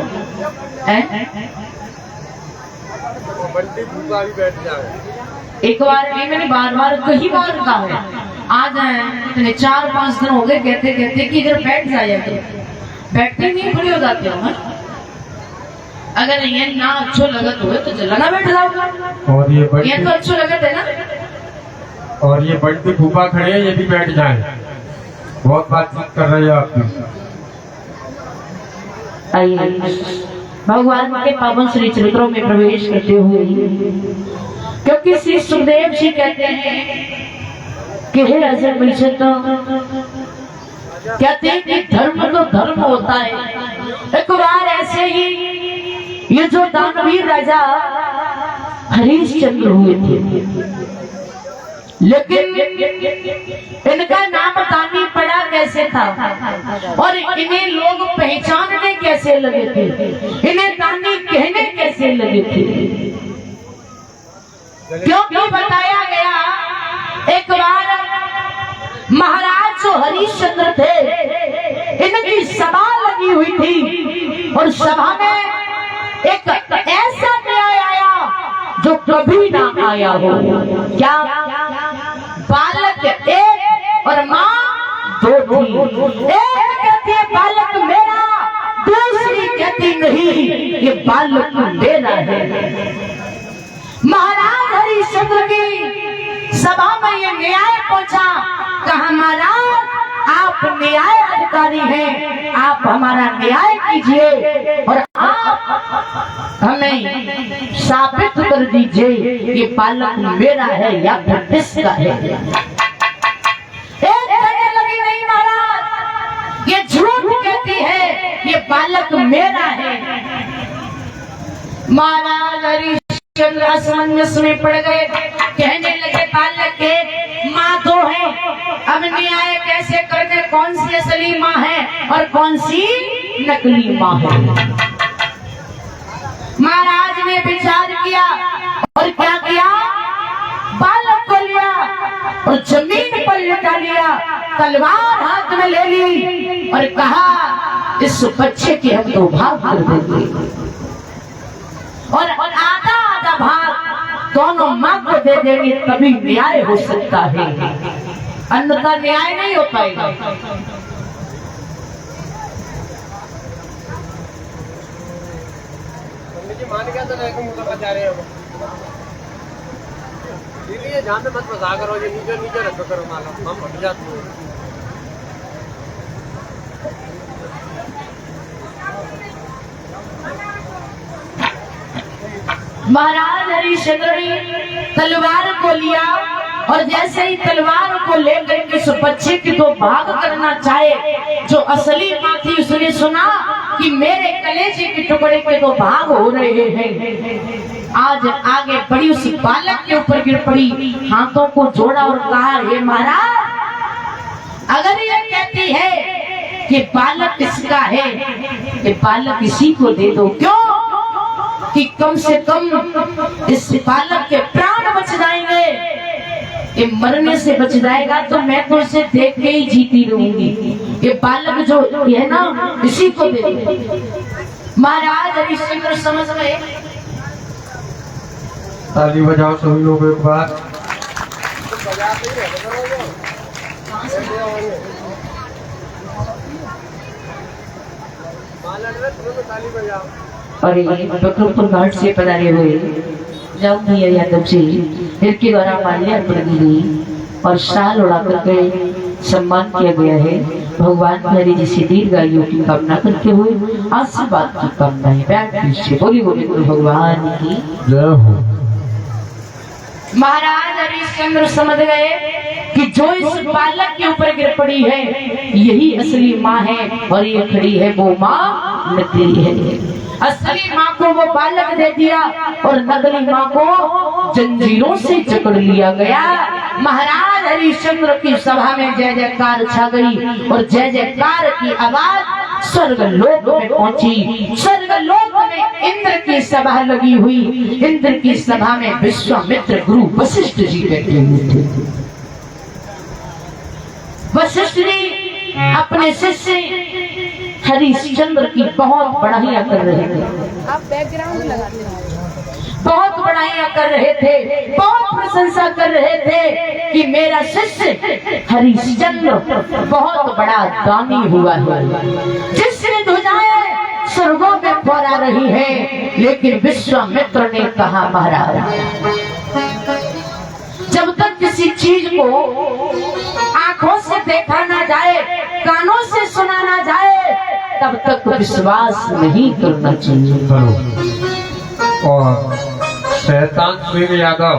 बंटी फूफा भी बैठ जाए। एक बार नहीं, मैंने बार बार कई बार कहा है, आज इतने 4-5 दिन हो गए कहते कहते कि इधर बैठ जाए, बैठते नहीं, खड़े हो जाते हो। अगर ये ना अच्छो लगत हो तो चला ना बैठ जाओ। और ये तो अच्छो लगत है ना। और ये बंटी फूफा खड़े हैं, ये भी बैठ जाए। बहुत बातचीत कर रही है आपकी। आइए भगवान के पावन श्री चरित्रों में प्रवेश करते हुए, क्योंकि श्री सुखदेव जी कहते हैं कि हे राजा परीक्षित, कहते हैं कि धर्म तो धर्म होता है। एक बार ऐसे ही ये जो दानवीर राजा हरिश्चंद्र हुए थे, लेकिन इनका नाम तानी पड़ा कैसे था और इन्हें लोग पहचानने कैसे लगे थे, इन्हें तानी कहने कैसे लगे थे? क्योंकि बताया गया एक बार महाराज जो हरिश्चंद्र थे, इनकी सभा लगी हुई थी और सभा में एक ऐसा न्याय आया जो कभी ना आया हो। क्या? बालक एक और माँ दो थी। एक कहती है बालक मेरा, दूसरी कहती नहीं ये बालक मेरा है। महाराज हरिश्चंद्र की सभा में ये न्याय पहुंचा, कहा महाराज आप न्याय अधिकारी हैं, आप हमारा न्याय कीजिए और आप हमें साबित कर दीजिए ये बालक मेरा है या फिर किसका है। एक कहने लगी नहीं महाराज ये झूठ कहती है, ये बालक मेरा है। महाराज हरिश्चंद्र असमंजस में पड़ गए, कहने लगे बालक के माँ दो है, अब न्याय कैसे करने, कौन सी असली माँ है और कौन सी नकली माँ है? महाराज ने विचार किया और क्या किया, बालक को लिया और जमीन पर लिटा लिया, तलवार हाथ में ले ली और कहा इस बच्चे के हम दो भाग कर देंगे और आधा आधा भाग दोनों माँ को दे देंगे, तभी न्याय हो सकता है, अन्यथा न्याय नहीं हो पाएगा। मान गया तो नहीं मुझे बचा रहे हो, इसलिए जहाँ पे मत फंसा करो, ये नीचे नीचे रखो करो, मालूम हम हट जाते हैं। महाराज हरिश्चंद्र ने तलवार को लिया और जैसे ही तलवार को लेकर के उस बच्चे के दो भाग करना चाहे, जो असली माँ थी उसने सुना कि मेरे कलेजे के टुकड़े के दो भाग हो रहे हैं। आज आगे बढ़ी, उस बालक के ऊपर गिर पड़ी, हाथों को जोड़ा और कहा हे महाराज अगर ये कहती है कि बालक किसका है, ये बालक इसी को दे दो। क्यों? कि कम से कम इस बालक के प्राण बच जाएंगे, ये मरने से बच जाएगा तो मैं तो इसे देख के ही जीती रहूंगी। ये बालक जो है ना इसी को दे दो। महाराज हरिश्चंद्र समझ गए। ताली बजाओ सभी लोग एक बार। और बकरपुर घाट से पधारे हुए जामुनिया यादव जी इनके द्वारा माल्यार्पण की गई और शाल उड़ा करके सम्मान किया गया है। भगवान हरि जी से दीर्घायु की कामना करते हुए आशीर्वाद की कामना है। बोली बोली गुरु भगवान की जय हो। महाराज हरिश्चंद्र समझ गए कि जो इस बालक के ऊपर गिर पड़ी है यही असली माँ है और ये खड़ी है वो माँ नकली है। असली माँ को वो बालक दे दिया और नकली माँ को जंजीरों से जकड़ लिया गया। महाराज हरिश्चंद्र की सभा में जय जयकार छा गई और जय जयकार की आवाज स्वर्गलोक में पहुंची। स्वर्गलोक में इंद्र की सभा लगी हुई। इंद्र की सभा में विश्वामित्र गुरु वशिष्ठ जी बैठे हुए थे। वशिष्ठ जी अपने शिष्य हरिश्चंद्र की बहुत बढ़ाइयां कर रहे थे, आप बैकग्राउंड लगाते हैं। बहुत बढ़ाइयां कर रहे थे, बहुत प्रशंसा कर रहे थे कि मेरा शिष्य हरिश्चंद्र बहुत बड़ा दानी हुआ है, जिसने ध्वजाएं स्वर्गों में फहरा रही है। लेकिन विश्वामित्र ने कहा, महाराज जब तक किसी चीज को आंखों से देखा ना जाए, कानों से सुना ना जाए, तब तक विश्वास नहीं करना चाहिए। और शैतान सिंह यादव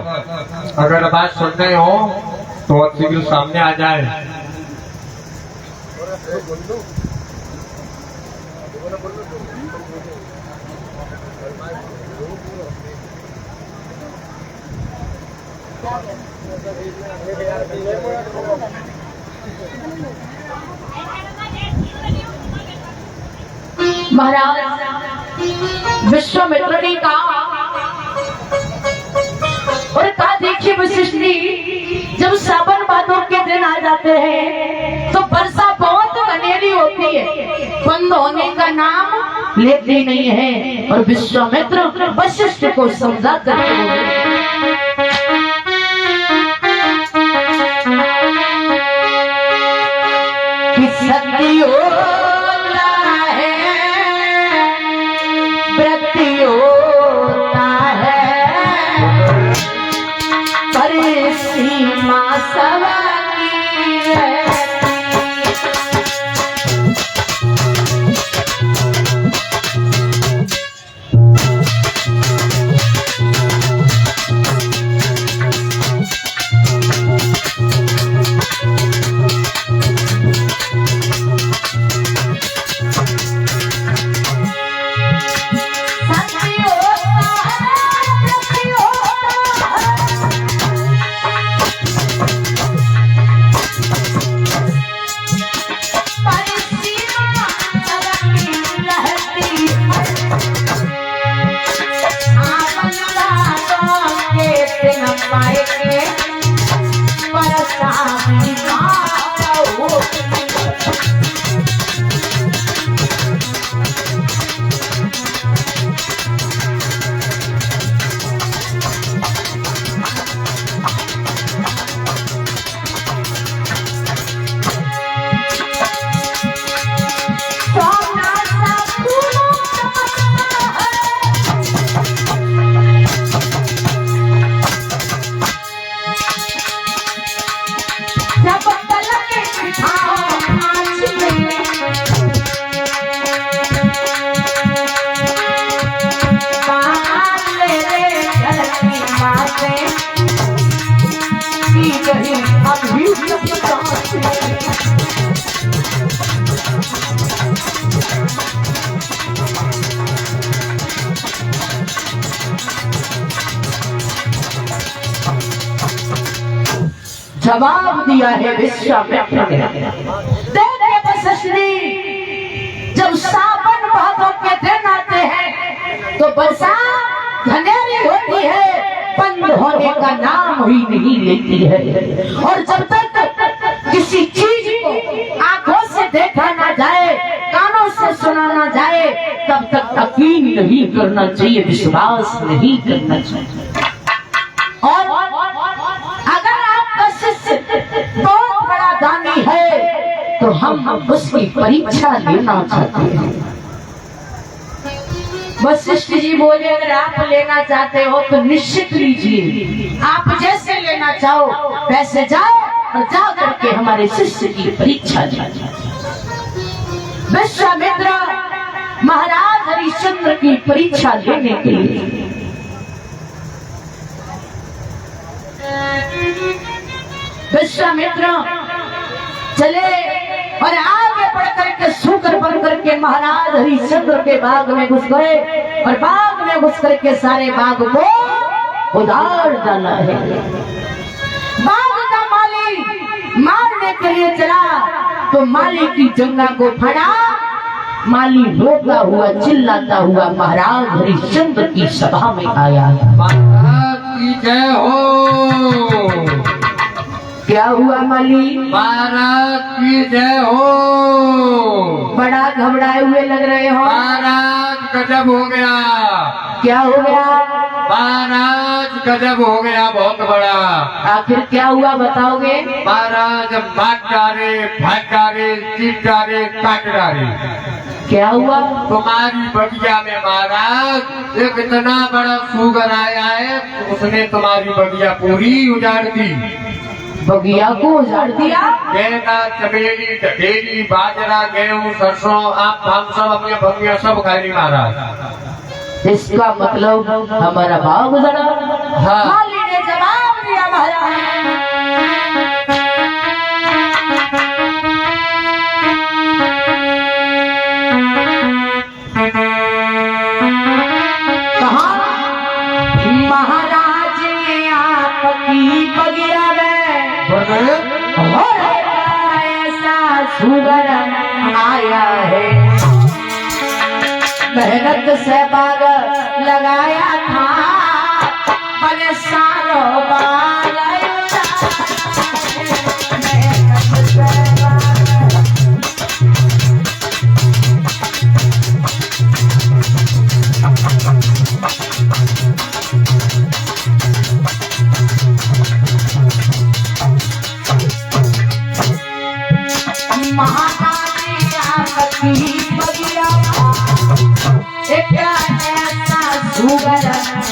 अगर बात सुनने हो तो शीघ्र सामने आ जाए। महाराज विश्वामित्र ने कहा और कहा, देखिए वशिष्ठ जी, जब सावन भादों के दिन आ जाते हैं तो वर्षा बहुत घनेरी होती है, बंद होने का नाम लेती नहीं है। और विश्वामित्र वशिष्ठ को समझा करते कि सत्य होता है, व्रति होता है, पर सीमा सबकी है। जवाब दिया है विश्वामित्र ने। देखिए वशिष्ठ, जब सावन भादों के दिन आते हैं तो बरसात घनेरी होती है, बंद होने का नाम ही नहीं लेती है। और जब तक किसी चीज को आंखों से देखा ना जाए, कानों से सुना ना जाए, तब तक यकीन नहीं करना चाहिए, विश्वास नहीं करना चाहिए। और अगर आपका शिष्य बहुत बड़ा दानी है तो हम उसकी परीक्षा लेना चाहते हैं। वशिष्ठ जी बोले, अगर आप लेना चाहते हो तो निश्चित लीजिए, आप जैसे लेना चाहो वैसे जाओ और जा करके हमारे शिष्य की परीक्षा लीजिए। विश्वामित्र महाराज हरिश्चंद्र की परीक्षा लेने के लिए विश्वामित्र चले और आगे बढ़ करके सूकर बन करके महाराज हरिश्चंद्र के बाग में घुस गए और बाग में घुस करके सारे बाग को उधार डाला है। बाग का माली मारने के लिए चला तो माली की जंगा को फड़ा। माली रोता हुआ चिल्लाता हुआ महाराज हरिश्चंद्र की सभा में आया। की जय हो। क्या हुआ माली? महाराज की जय हो। बड़ा घबराए हुए लग रहे हो। महाराज गजब हो गया। क्या हो गया? महाराज गजब हो गया, बहुत बड़ा। आखिर क्या हुआ बताओगे? महाराज मार डाले, भाग डाले, चीट डाले, काट डाले। क्या हुआ? तुम्हारी बगिया में महाराज एक इतना बड़ा सुगर आया है, उसने तुम्हारी बगिया पूरी उजाड़ दी। बगिया को उजाड़ दिया? गेंदा, चमेली, ढकेली, बाजरा, गेहूं, सरसों, आम फाम सब अपनी बगिया सब खा ली महाराज। इसका मतलब हमारा भाव गुजरा। हाँ। माली ने जवाब दिया महाराज, कहा महाराज ने आपकी बगिया में और ऐसा सुगर आया है, मेहनत से बाग लगाया था, बने सालों बाद मेहनत से महाराज आपकी बगिया एक ऐसा सुगर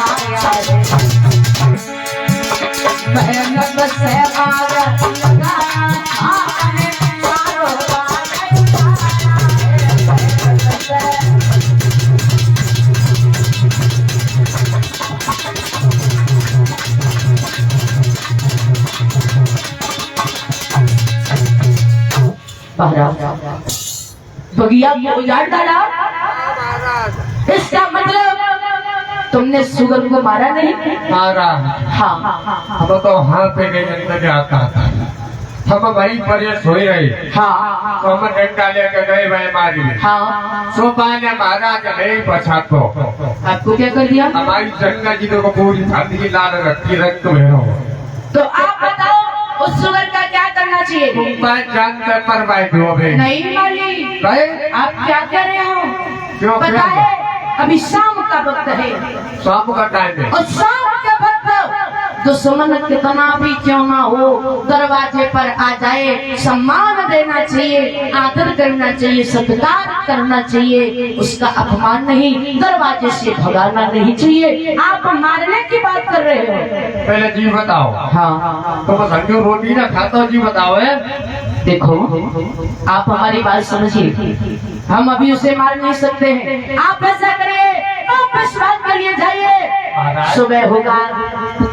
आया है, मेहनत से बाग लगाया था, बने सालों बाद मेहनत से बगिया को उजाड़ डाला। इसका मतलब तुमने सुगर को मारा नहीं? मारा। हाँ अब तो हाथ पे नहीं जाता था, हम वहीं पर ये सोए रहे। हाँ तो हम डंडा लेकर गए वह मारी। हाँ। सोपा ने महाराज नहीं बचा तो आपको क्या कर दिया? हमारी गंगा जी को पूरी छाती लाल रखी रक्त में हो। तो आप बताओ उस सुगर का क्या करना चाहिए? मैं जानकर पर बैठो नहीं माली, गए आप क्या कह रहे हो? क्यों? पता है अभी शाम का वक्त है शाम का टाइम है और शाम का वक्त दुश्मन कितना भी क्यों ना हो दरवाजे पर आ जाए, सम्मान देना चाहिए, आदर करना चाहिए, सत्कार करना चाहिए, उसका अपमान नहीं, दरवाजे से भगाना नहीं चाहिए। आप मारने की बात कर रहे हो? पहले जी बताओ। हाँ तो बस हम रोटी ना खाता हो, जी बताओ है। देखो आप हमारी बात समझिए, हम अभी उसे मार नहीं सकते हैं। आप ऐसा करिए, आप विश्वास करिए, जाइए, सुबह होगा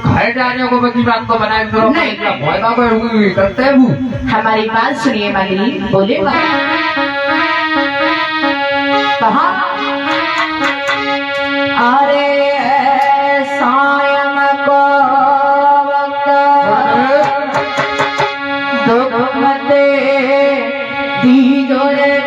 खाए जाने को बची बात तो बनाए दो। नहीं। करते हैं हमारी बात सुनिए माली। बोले कहा अरे सायं को दुख मते दीजो रे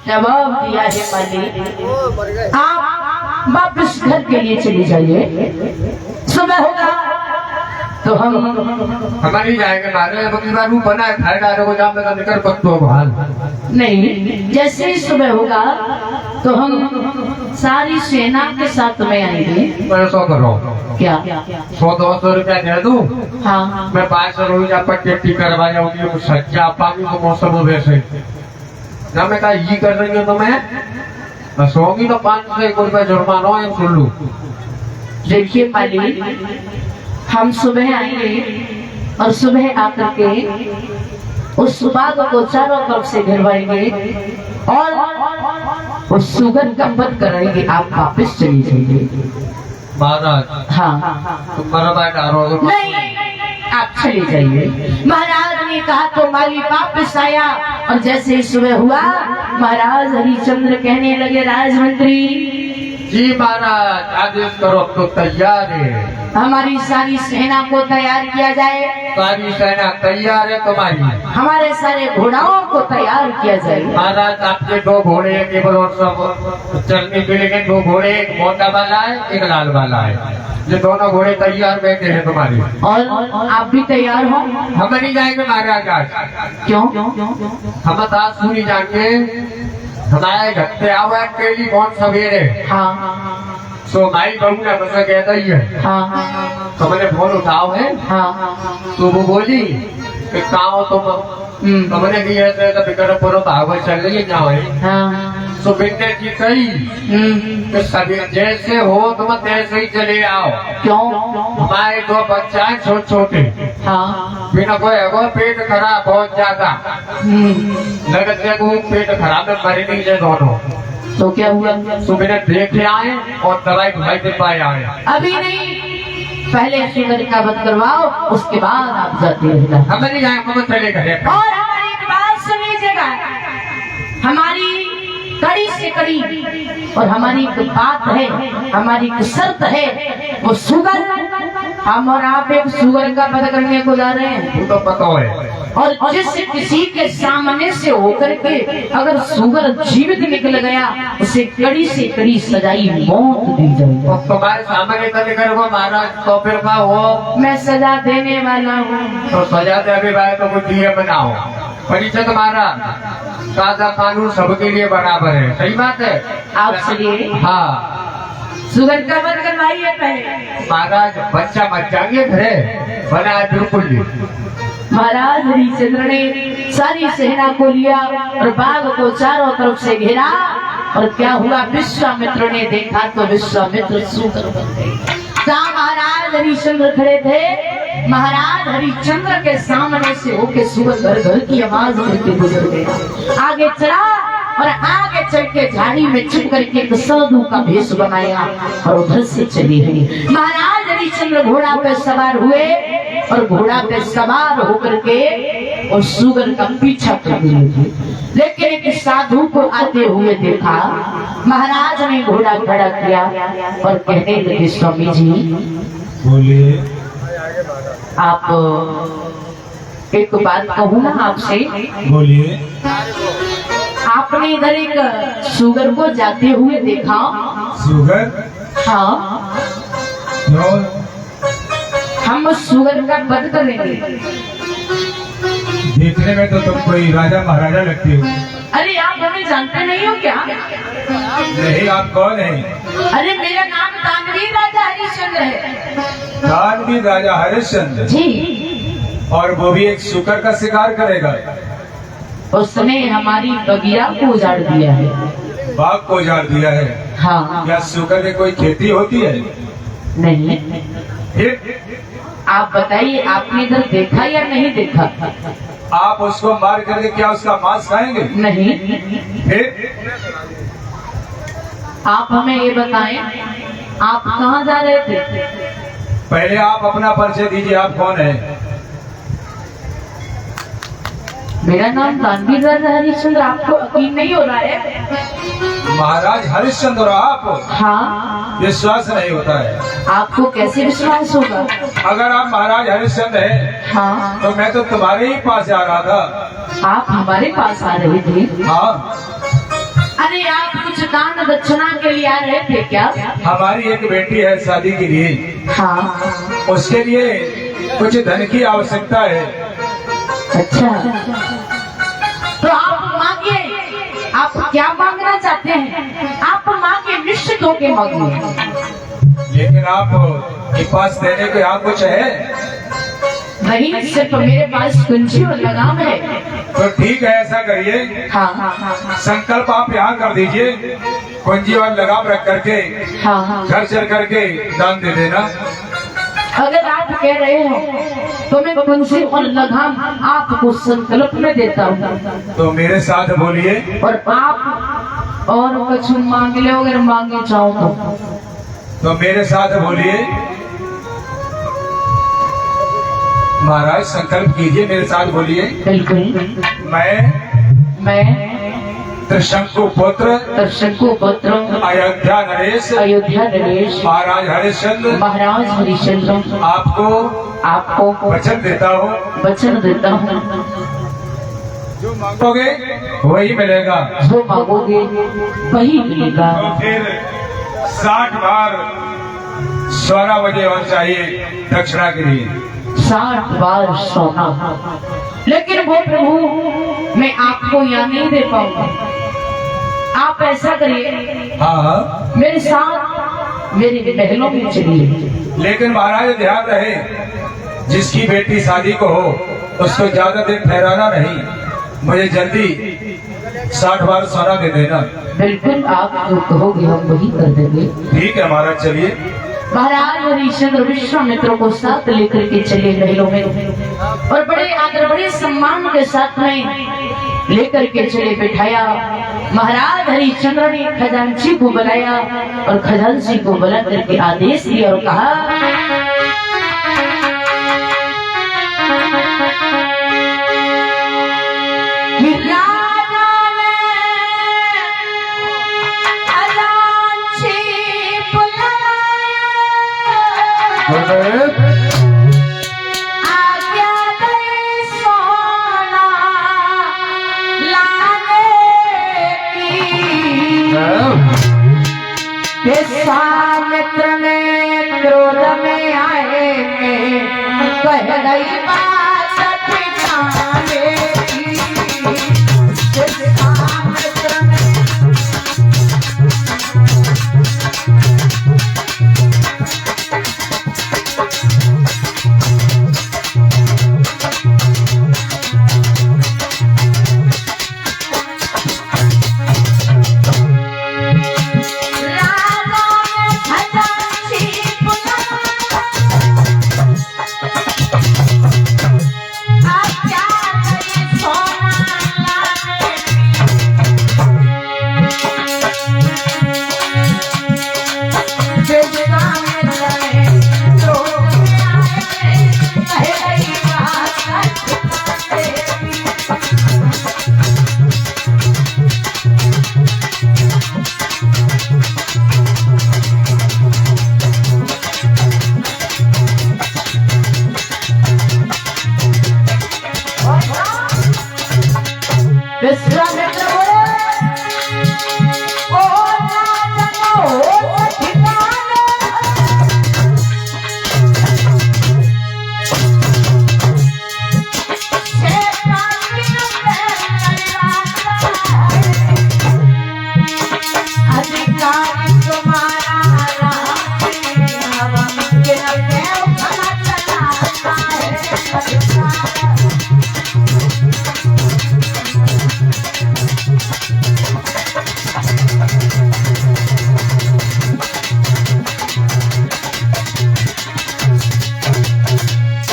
जवाब दिया है मालिक, आप वापस घर के लिए चले जाइए, सुबह होगा तो हम हमारी जाएंगे मारे अगली बार वो बना है घर डाले को जाम लगा निकल पत्तों भाल नहीं, जैसे ही सुबह होगा तो हम सारी सेना के साथ में आएंगे। मैं 100 करो क्या 100-200 रुपया दे दूं, हाँ मैं 500 रुपया पर टेटी करवा जाऊंगी कुछ सच्चा पानी को मौसम वैसे ना मैं कहा ये कर रही हूँ तो मैं सोऊंगी तो 500 रुपया जुर्माना है सुन लू। देखिए मालिक, हम सुबह आएंगे और सुबह आकर के उस बाग को चारों तरफ से घेरवाएंगे और उस सुगन का वध कराएंगे, आप वापस चली जाइए। महाराज हाँ तुम्हारा बैठ आ रहा नहीं, आप चले जाइए। महाराज ने कहा तो माली वापस आया और जैसे ही सुबह हुआ महाराज हरिश्चंद्र कहने लगे, राजमंत्री जी महाराज आदेश करो, अब तो तैयार है। हमारी सारी सेना को तैयार किया जाए, सारी सेना तैयार है तुम्हारी, हमारे सारे घोड़ाओं को तैयार किया जाए। महाराज आपके 2 घोड़े केवल और सब चलने के लिए 2 घोड़े, एक मोटा वाला है एक लाल वाला है, ये दोनों घोड़े तैयार बैठे हैं तुम्हारी। और आप भी तैयार हो? हम नहीं जाएंगे महाराज आज, क्यों? हम आज सुनी जाएंगे हमारे घर पे आवा टेलीफोन सवेरे, हाँ सो माई बहू ने मुझसे कहता ही है, हाँ तो मैंने फोन उठाओ है, हाँ तो वो बोली कि कहाँ हो तुम, तो मैंने की ऐसे बिकर पूरा भागवत चल रही है जाओ है। हाँ तो बिन्ने जी कही कि सभी जैसे हो तुम तैसे ही चले आओ। क्यों? हमारे 2 बच्चा है छोटे छोटे, हाँ बिना कोई है पेट खराब बहुत ज्यादा, लगत है वो पेट खराब में मरे नहीं है दोनों, तो क्या हुआ? तो मैंने देख आए और दवाई घुमाई दे पाए आए। अभी नहीं, पहले सुगर का वध करवाओ, उसके बाद आप जाते रहना। हम नहीं जाए, हम चले गए। और हमारी एक बात सुनिएगा, हमारी कड़ी से कड़ी और हमारी एक बात है, हमारी एक शर्त है, वो सुगर, हम और आप एक सुगर का वध करने को जा रहे हैं। वो तो पता है, और जिस किसी के सामने से होकर के अगर सुगर जीवित निकल गया, उसे कड़ी से कड़ी सजाई मौत दी जाएगी। और तुम्हारे सामने का निकल वो महाराज तो फिर का हो, मैं सजा देने वाला हूँ। तो सजा दे अभी भाई तो कुछ दिए बनाओ, परिचय तुम्हारा सादा कानून सबके लिए बराबर है, सही बात है। आप चलिए, हाँ सुगर का वध करवाइए पहले। महाराज बच्चा मत जाइए घरे बना बिल्कुल भी। महाराज हरिश्चंद्र ने सारी सेना को लिया और बाग को चारों तरफ से घेरा, और क्या हुआ, विश्वामित्र ने देखा तो विश्वामित्र सुगर बन गए। जहाँ महाराज हरिश्चंद्र खड़े थे, महाराज हरिश्चंद्र के सामने से होके सुगर घर घर की आवाज करके गुजर गया। आगे चला और आगे चल के झाड़ी में छुप करके एक साधु का भेष बनाया और उधर से चली गई। महाराज हरिश्चंद्र घोड़ा पे सवार हुए और घोड़ा पे सवार होकर के और सुगर का पीछा करने लगे, लेकिन एक साधु को आते हुए देखा। महाराज ने घोड़ा खड़ा किया और कहने लगे, स्वामी जी बोलिए। आप एक बात कहूँ ना आपसे? बोलिए। आपने इधर एक सुगर को जाते हुए देखा? सुगर? हाँ, क्यों? हम उस सुगर का वध करेंगे। देखने में तो तुम कोई राजा महाराजा लगती हो। अरे आप हमें जानते नहीं हो क्या? नहीं, आप कौन है? अरे मेरा नाम दानवीर राजा हरिश्चंद्र है। दानवीर राजा हरिश्चंद्र? जी। और वो भी एक सुकर का शिकार करेगा? उसने हमारी बगिया को उजाड़ दिया है। बाग को उजाड़ दिया है? हाँ। क्या सुकर की कोई खेती होती है? नहीं। फिर आप बताइए, आपने इधर देखा या नहीं देखा? आप उसको मार करके क्या उसका मांस खाएंगे? नहीं। फिर आप हमें ये बताएं, आप कहाँ जा रहे थे? पहले आप अपना परिचय दीजिए, आप कौन है? मेरा नाम दानवीर राजा हरिश्चंद्र, आपको यकीन नहीं हो रहा है? महाराज हरिश्चंद्र आप? हाँ। विश्वास नहीं होता है। आपको कैसे विश्वास होगा? अगर आप महाराज हरिश्चंद्र हैं, हाँ। तो मैं तो तुम्हारे ही पास जा रहा था। आप हमारे पास आ रहे थे? हाँ। अरे आप कुछ दान दक्षिणा के लिए आ रहे थे क्या? हमारी एक बेटी है शादी के लिए, हाँ। उसके लिए कुछ धन की आवश्यकता है। अच्छा, तो आप मांगिए, आप क्या मांगना चाहते हैं? आप मांगिए, निश्चित होके मांगिए। लेकिन आप के पास देने को यहाँ कुछ है? नहीं, सिर्फ मेरे पास कुंजी और लगाम है। तो ठीक है, ऐसा करिए, हाँ। संकल्प आप यहाँ कर दीजिए, कुंजी और लगाम रख करके हाँ। घर चल करके दान दे देना। अगर आप कह रहे हो तो मैं कुंजी और लगाम आपको संकल्प में देता हूँ। तो मेरे साथ बोलिए। और आप और कुछ मांग लो अगर मांगे चाहो तो मेरे साथ बोलिए। महाराज संकल्प कीजिए, मेरे साथ बोलिए। बिल्कुल। मैं त्रिशंकु पुत्र अयोध्या नरेश महाराज हरिश्चंद्र आपको वचन देता हूँ जो मांगोगे वही मिलेगा। जो मांगोगे वही मिलेगा। तो फिर 60 बार 12 बजे और चाहिए दक्षिणा के लिए। 60 बार सोना। लेकिन वो प्रभु मैं आपको यहाँ नहीं दे पाऊंगा। आप ऐसा करिए, हाँ, मेरे साथ मेरी महलों में चलिए। लेकिन महाराज ध्यान रहे, जिसकी बेटी शादी को हो उसको ज्यादा दिन ठहराना नहीं, मुझे जल्दी 60 बार सोना दे देना। बिल्कुल, आप जो कहोगे हम वही कर देंगे। ठीक है महाराज, चलिए। महाराज हरिश्चंद्र विश्वामित्र को साथ लेकर के चले महलों में और बड़े आदर बड़े सम्मान के साथ में लेकर के चले बिठाया। महाराज हरिश्चंद्र ने खजांची को बुलाया और खजांची को बुला करके आदेश दिया और कहा, विश्वामित्र ने क्रोध में आए कह रही बात ठिकाने की।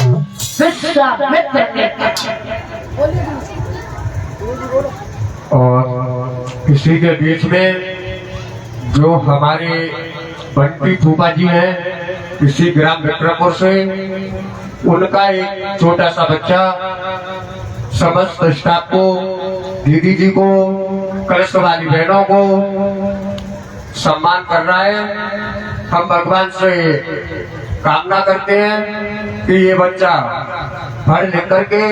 विश्वामित्र ने और इसी के बीच में जो हमारे बंटी फूफा जी हैं इसी ग्राम विक्रमपुर से, उनका एक छोटा सा बच्चा समस्त स्टाफ को, दीदी जी को, कलश वाली बहनों को सम्मान कर रहा है। हम भगवान से कामना करते हैं कि ये बच्चा पढ़ लिख करके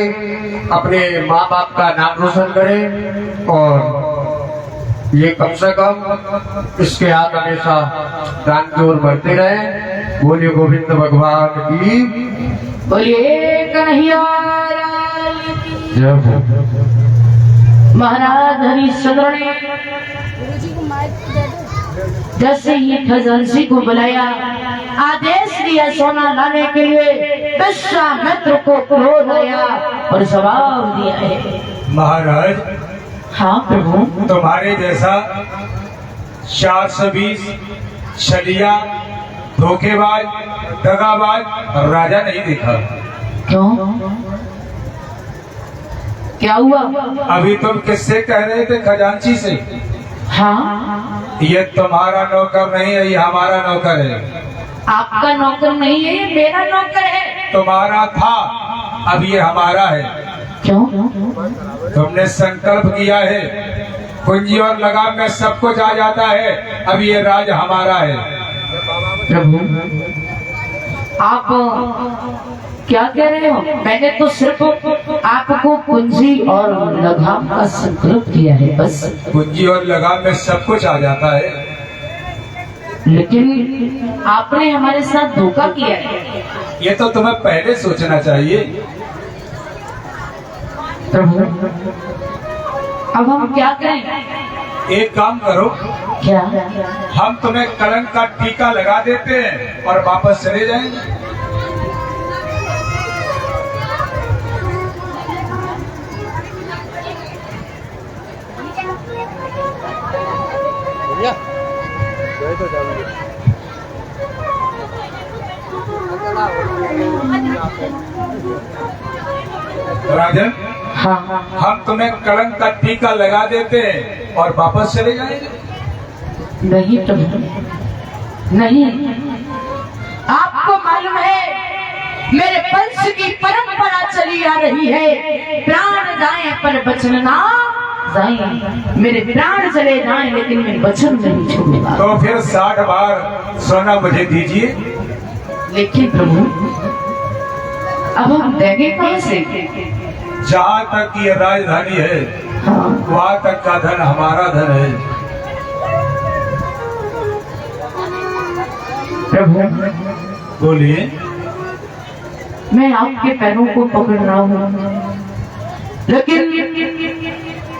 अपने माँ बाप का नाम रोशन करे और ये कम से कम इसके हाथ हमेशा दान की ओर बढ़ते रहे। बोलिए गोविंद भगवान की, बोलिए कन्हैया लाल की। जय हो। महाराज हरिश्चंद्र ने गुरुजी को माइक दे दो। जैसे ही खजांची को बुलाया, आदेश दिया सोना लाने के लिए, विश्वामित्र को क्रोध आया और जवाब दिया है। महाराज, हाँ प्रभु। तुम्हारे जैसा 420 छलिया, धोखेबाज, दगाबाज राजा नहीं देखा। क्यों, क्या हुआ? अभी तुम किससे कह रहे थे? खजांची से। हाँ, ये तुम्हारा नौकर नहीं है, ये हमारा नौकर है। आपका नौकर नहीं है, ये मेरा नौकर है। तुम्हारा था, अब ये हमारा है। क्यों? तुमने संकल्प किया है, कुंजी और लगाम में सब कुछ आ जाता है, अब ये राज हमारा है। प्रभु, आप क्या कह रहे हो? मैंने तो सिर्फ आपको कुंजी और लगाम का संकल्प किया है, बस। कुंजी और लगाम में सब कुछ आ जाता है, लेकिन आपने हमारे साथ धोखा किया है। ये तो तुम्हें पहले सोचना चाहिए। प्रभु, अब हम क्या करें? एक काम करो, क्या? हम तुम्हें कलंक का टीका लगा देते हैं और वापस चले जाएंगे। राजन, हाँ, हम तुम्हें कलंक का टीका लगा देते हैं और वापस चले जाएंगे। नहीं प्रभु, नहीं। आपको मालूम है, मेरे वंश की परंपरा चली आ रही है, प्राण जाए पर वचन ना जाए। मेरे प्राण चले जाए लेकिन मैं वचन नहीं छोड़ूंगा। तो फिर 60 बार सोना मुझे दीजिए। लेकिन प्रभु, अब हम देंगे कहाँ से? जहाँ तक ये राजधानी है, हाँ, वहाँ तक का धन हमारा धन है। प्रभु, बोलिए। मैं आपके पैरों को पकड़ रहा हूँ, लेकिन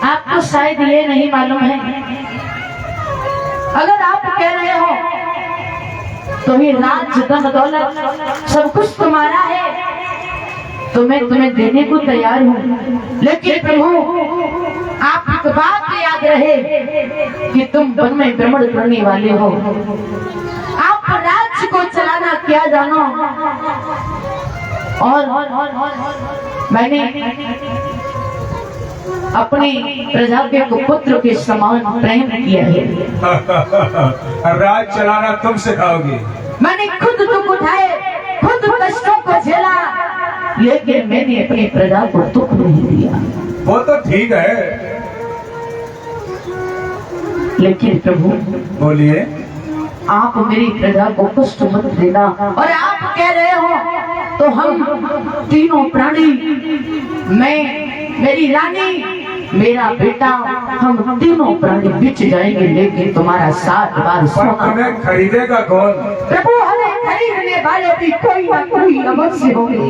आपको शायद ये नहीं मालूम है, अगर आप कह रहे हो तो ये राज धन दौलत सब कुछ तुम्हारा है, तो मैं तुम्हें देने को तैयार हूँ। लेकिन प्रभु, आप एक बात याद रहे कि तुम वन में भ्रमण करने वाले हो, आप राज्य को चलाना क्या जानो। और मैंने अपनी प्रजा के पुत्र के समान प्रेम किया है। राज चलाना तुम सिखाओगे। मैंने खुद दुख उठाए, खुद कष्टों को झेला, लेकिन मैंने अपनी प्रजा को दुख नहीं दिया। वो तो ठीक है, लेकिन प्रभु, बोलिए। आप मेरी प्रजा को कष्ट मत देना। और आप कह रहे हो तो हम तीनों प्राणी, मैं, मेरी रानी, मेरा बेटा, हम तीनों प्राणी बिछ जाएंगे, लेकिन तुम्हारा 60 बार पर सोना। तुम्हें खरीदेगा कौन? प्रभु, हमें खरीदने वाले भी कोई ना कोई अवश्य होंगे।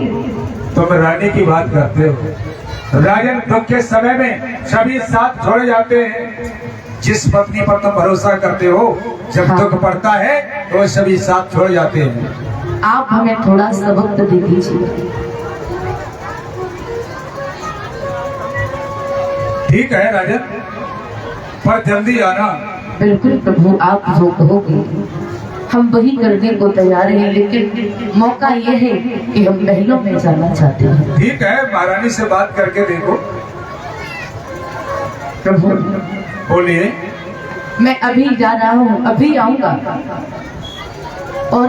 तुम रानी की बात करते हो। राजन, दुख के समय में सभी साथ छोड़े जाते हैं। जिस पत्नी पर तुम भरोसा करते हो, जब हाँ। दुख पड़ता है तो सभी साथ छोड़ जाते हैं। आप हमें थोड़ा सा वक्त दे दीजिए। ठीक है राजन, पर जल्दी आना। बिल्कुल प्रभु, आप जो कहोगे हम वही करने को तैयार हैं, लेकिन मौका ये है कि हम महलों में जाना चाहते हैं। ठीक है, महारानी से बात करके देखो। प्रभु, बोलिए। मैं अभी जा रहा हूँ, अभी आऊंगा, और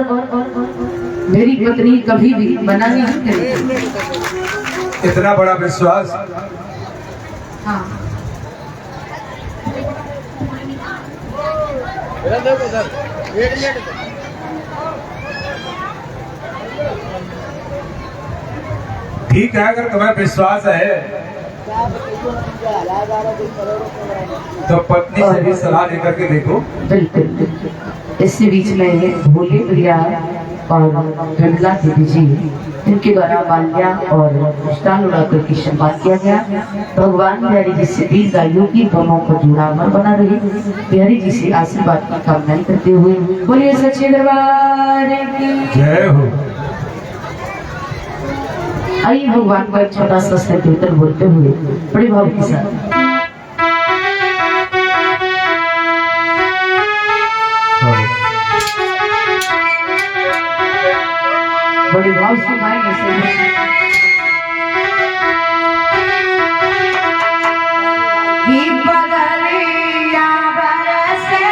मेरी पत्नी कभी भी मना नहीं करेगी। इतना बड़ा विश्वास। हाँ, देखो सर, 1 मिनट। ठीक है, अगर तुम्हें विश्वास है तो पत्नी से भी सलाह लेकर के देखो। बिल्कुल। इसी बीच में भोले प्रिया और गंगला देवी जी इनके द्वारा बाल्या और मिष्टान उड़ाकर के सम्मान किया गया। भगवान बिहारी जी से 20 गायों की दोनों को जोड़ा अमर बना रही। बिहारी जी से आशीर्वाद की कामना करते हुए बोलिए सच्चे दरबार की जय हो। आइए भगवान का एक छोटा सा संकीर्तन बोलते हुए बड़े भाव के साथ बड़े भाव से गाएंगे सभी। बदलिया बरसे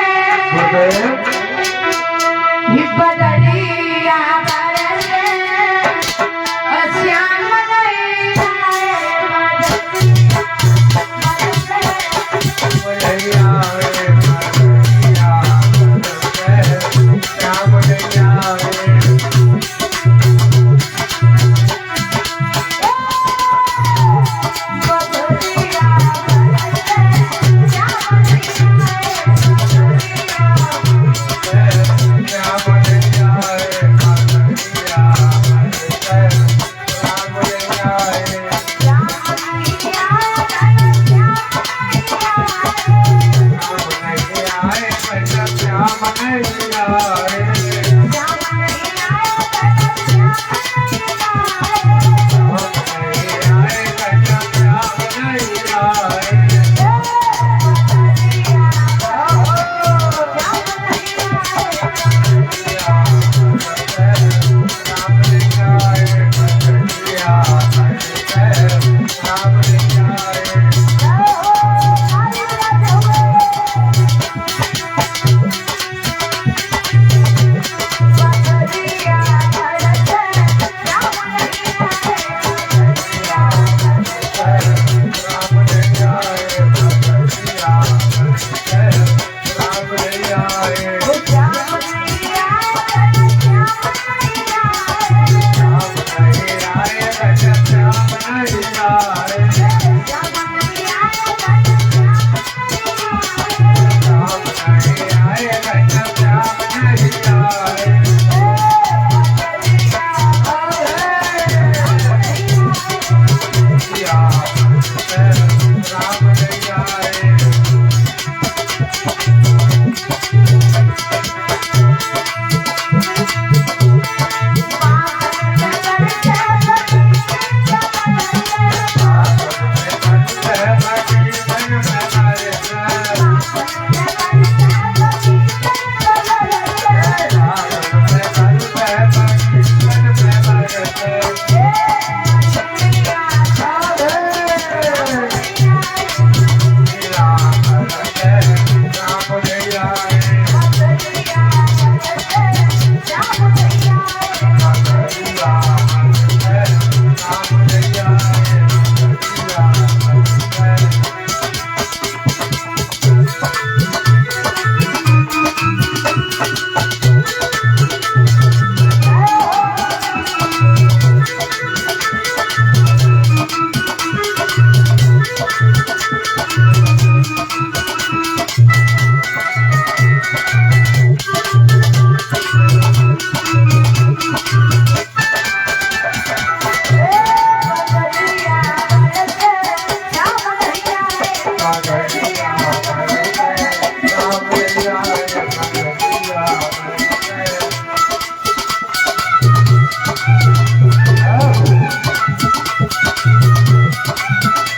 बदलिया बरसे श्याम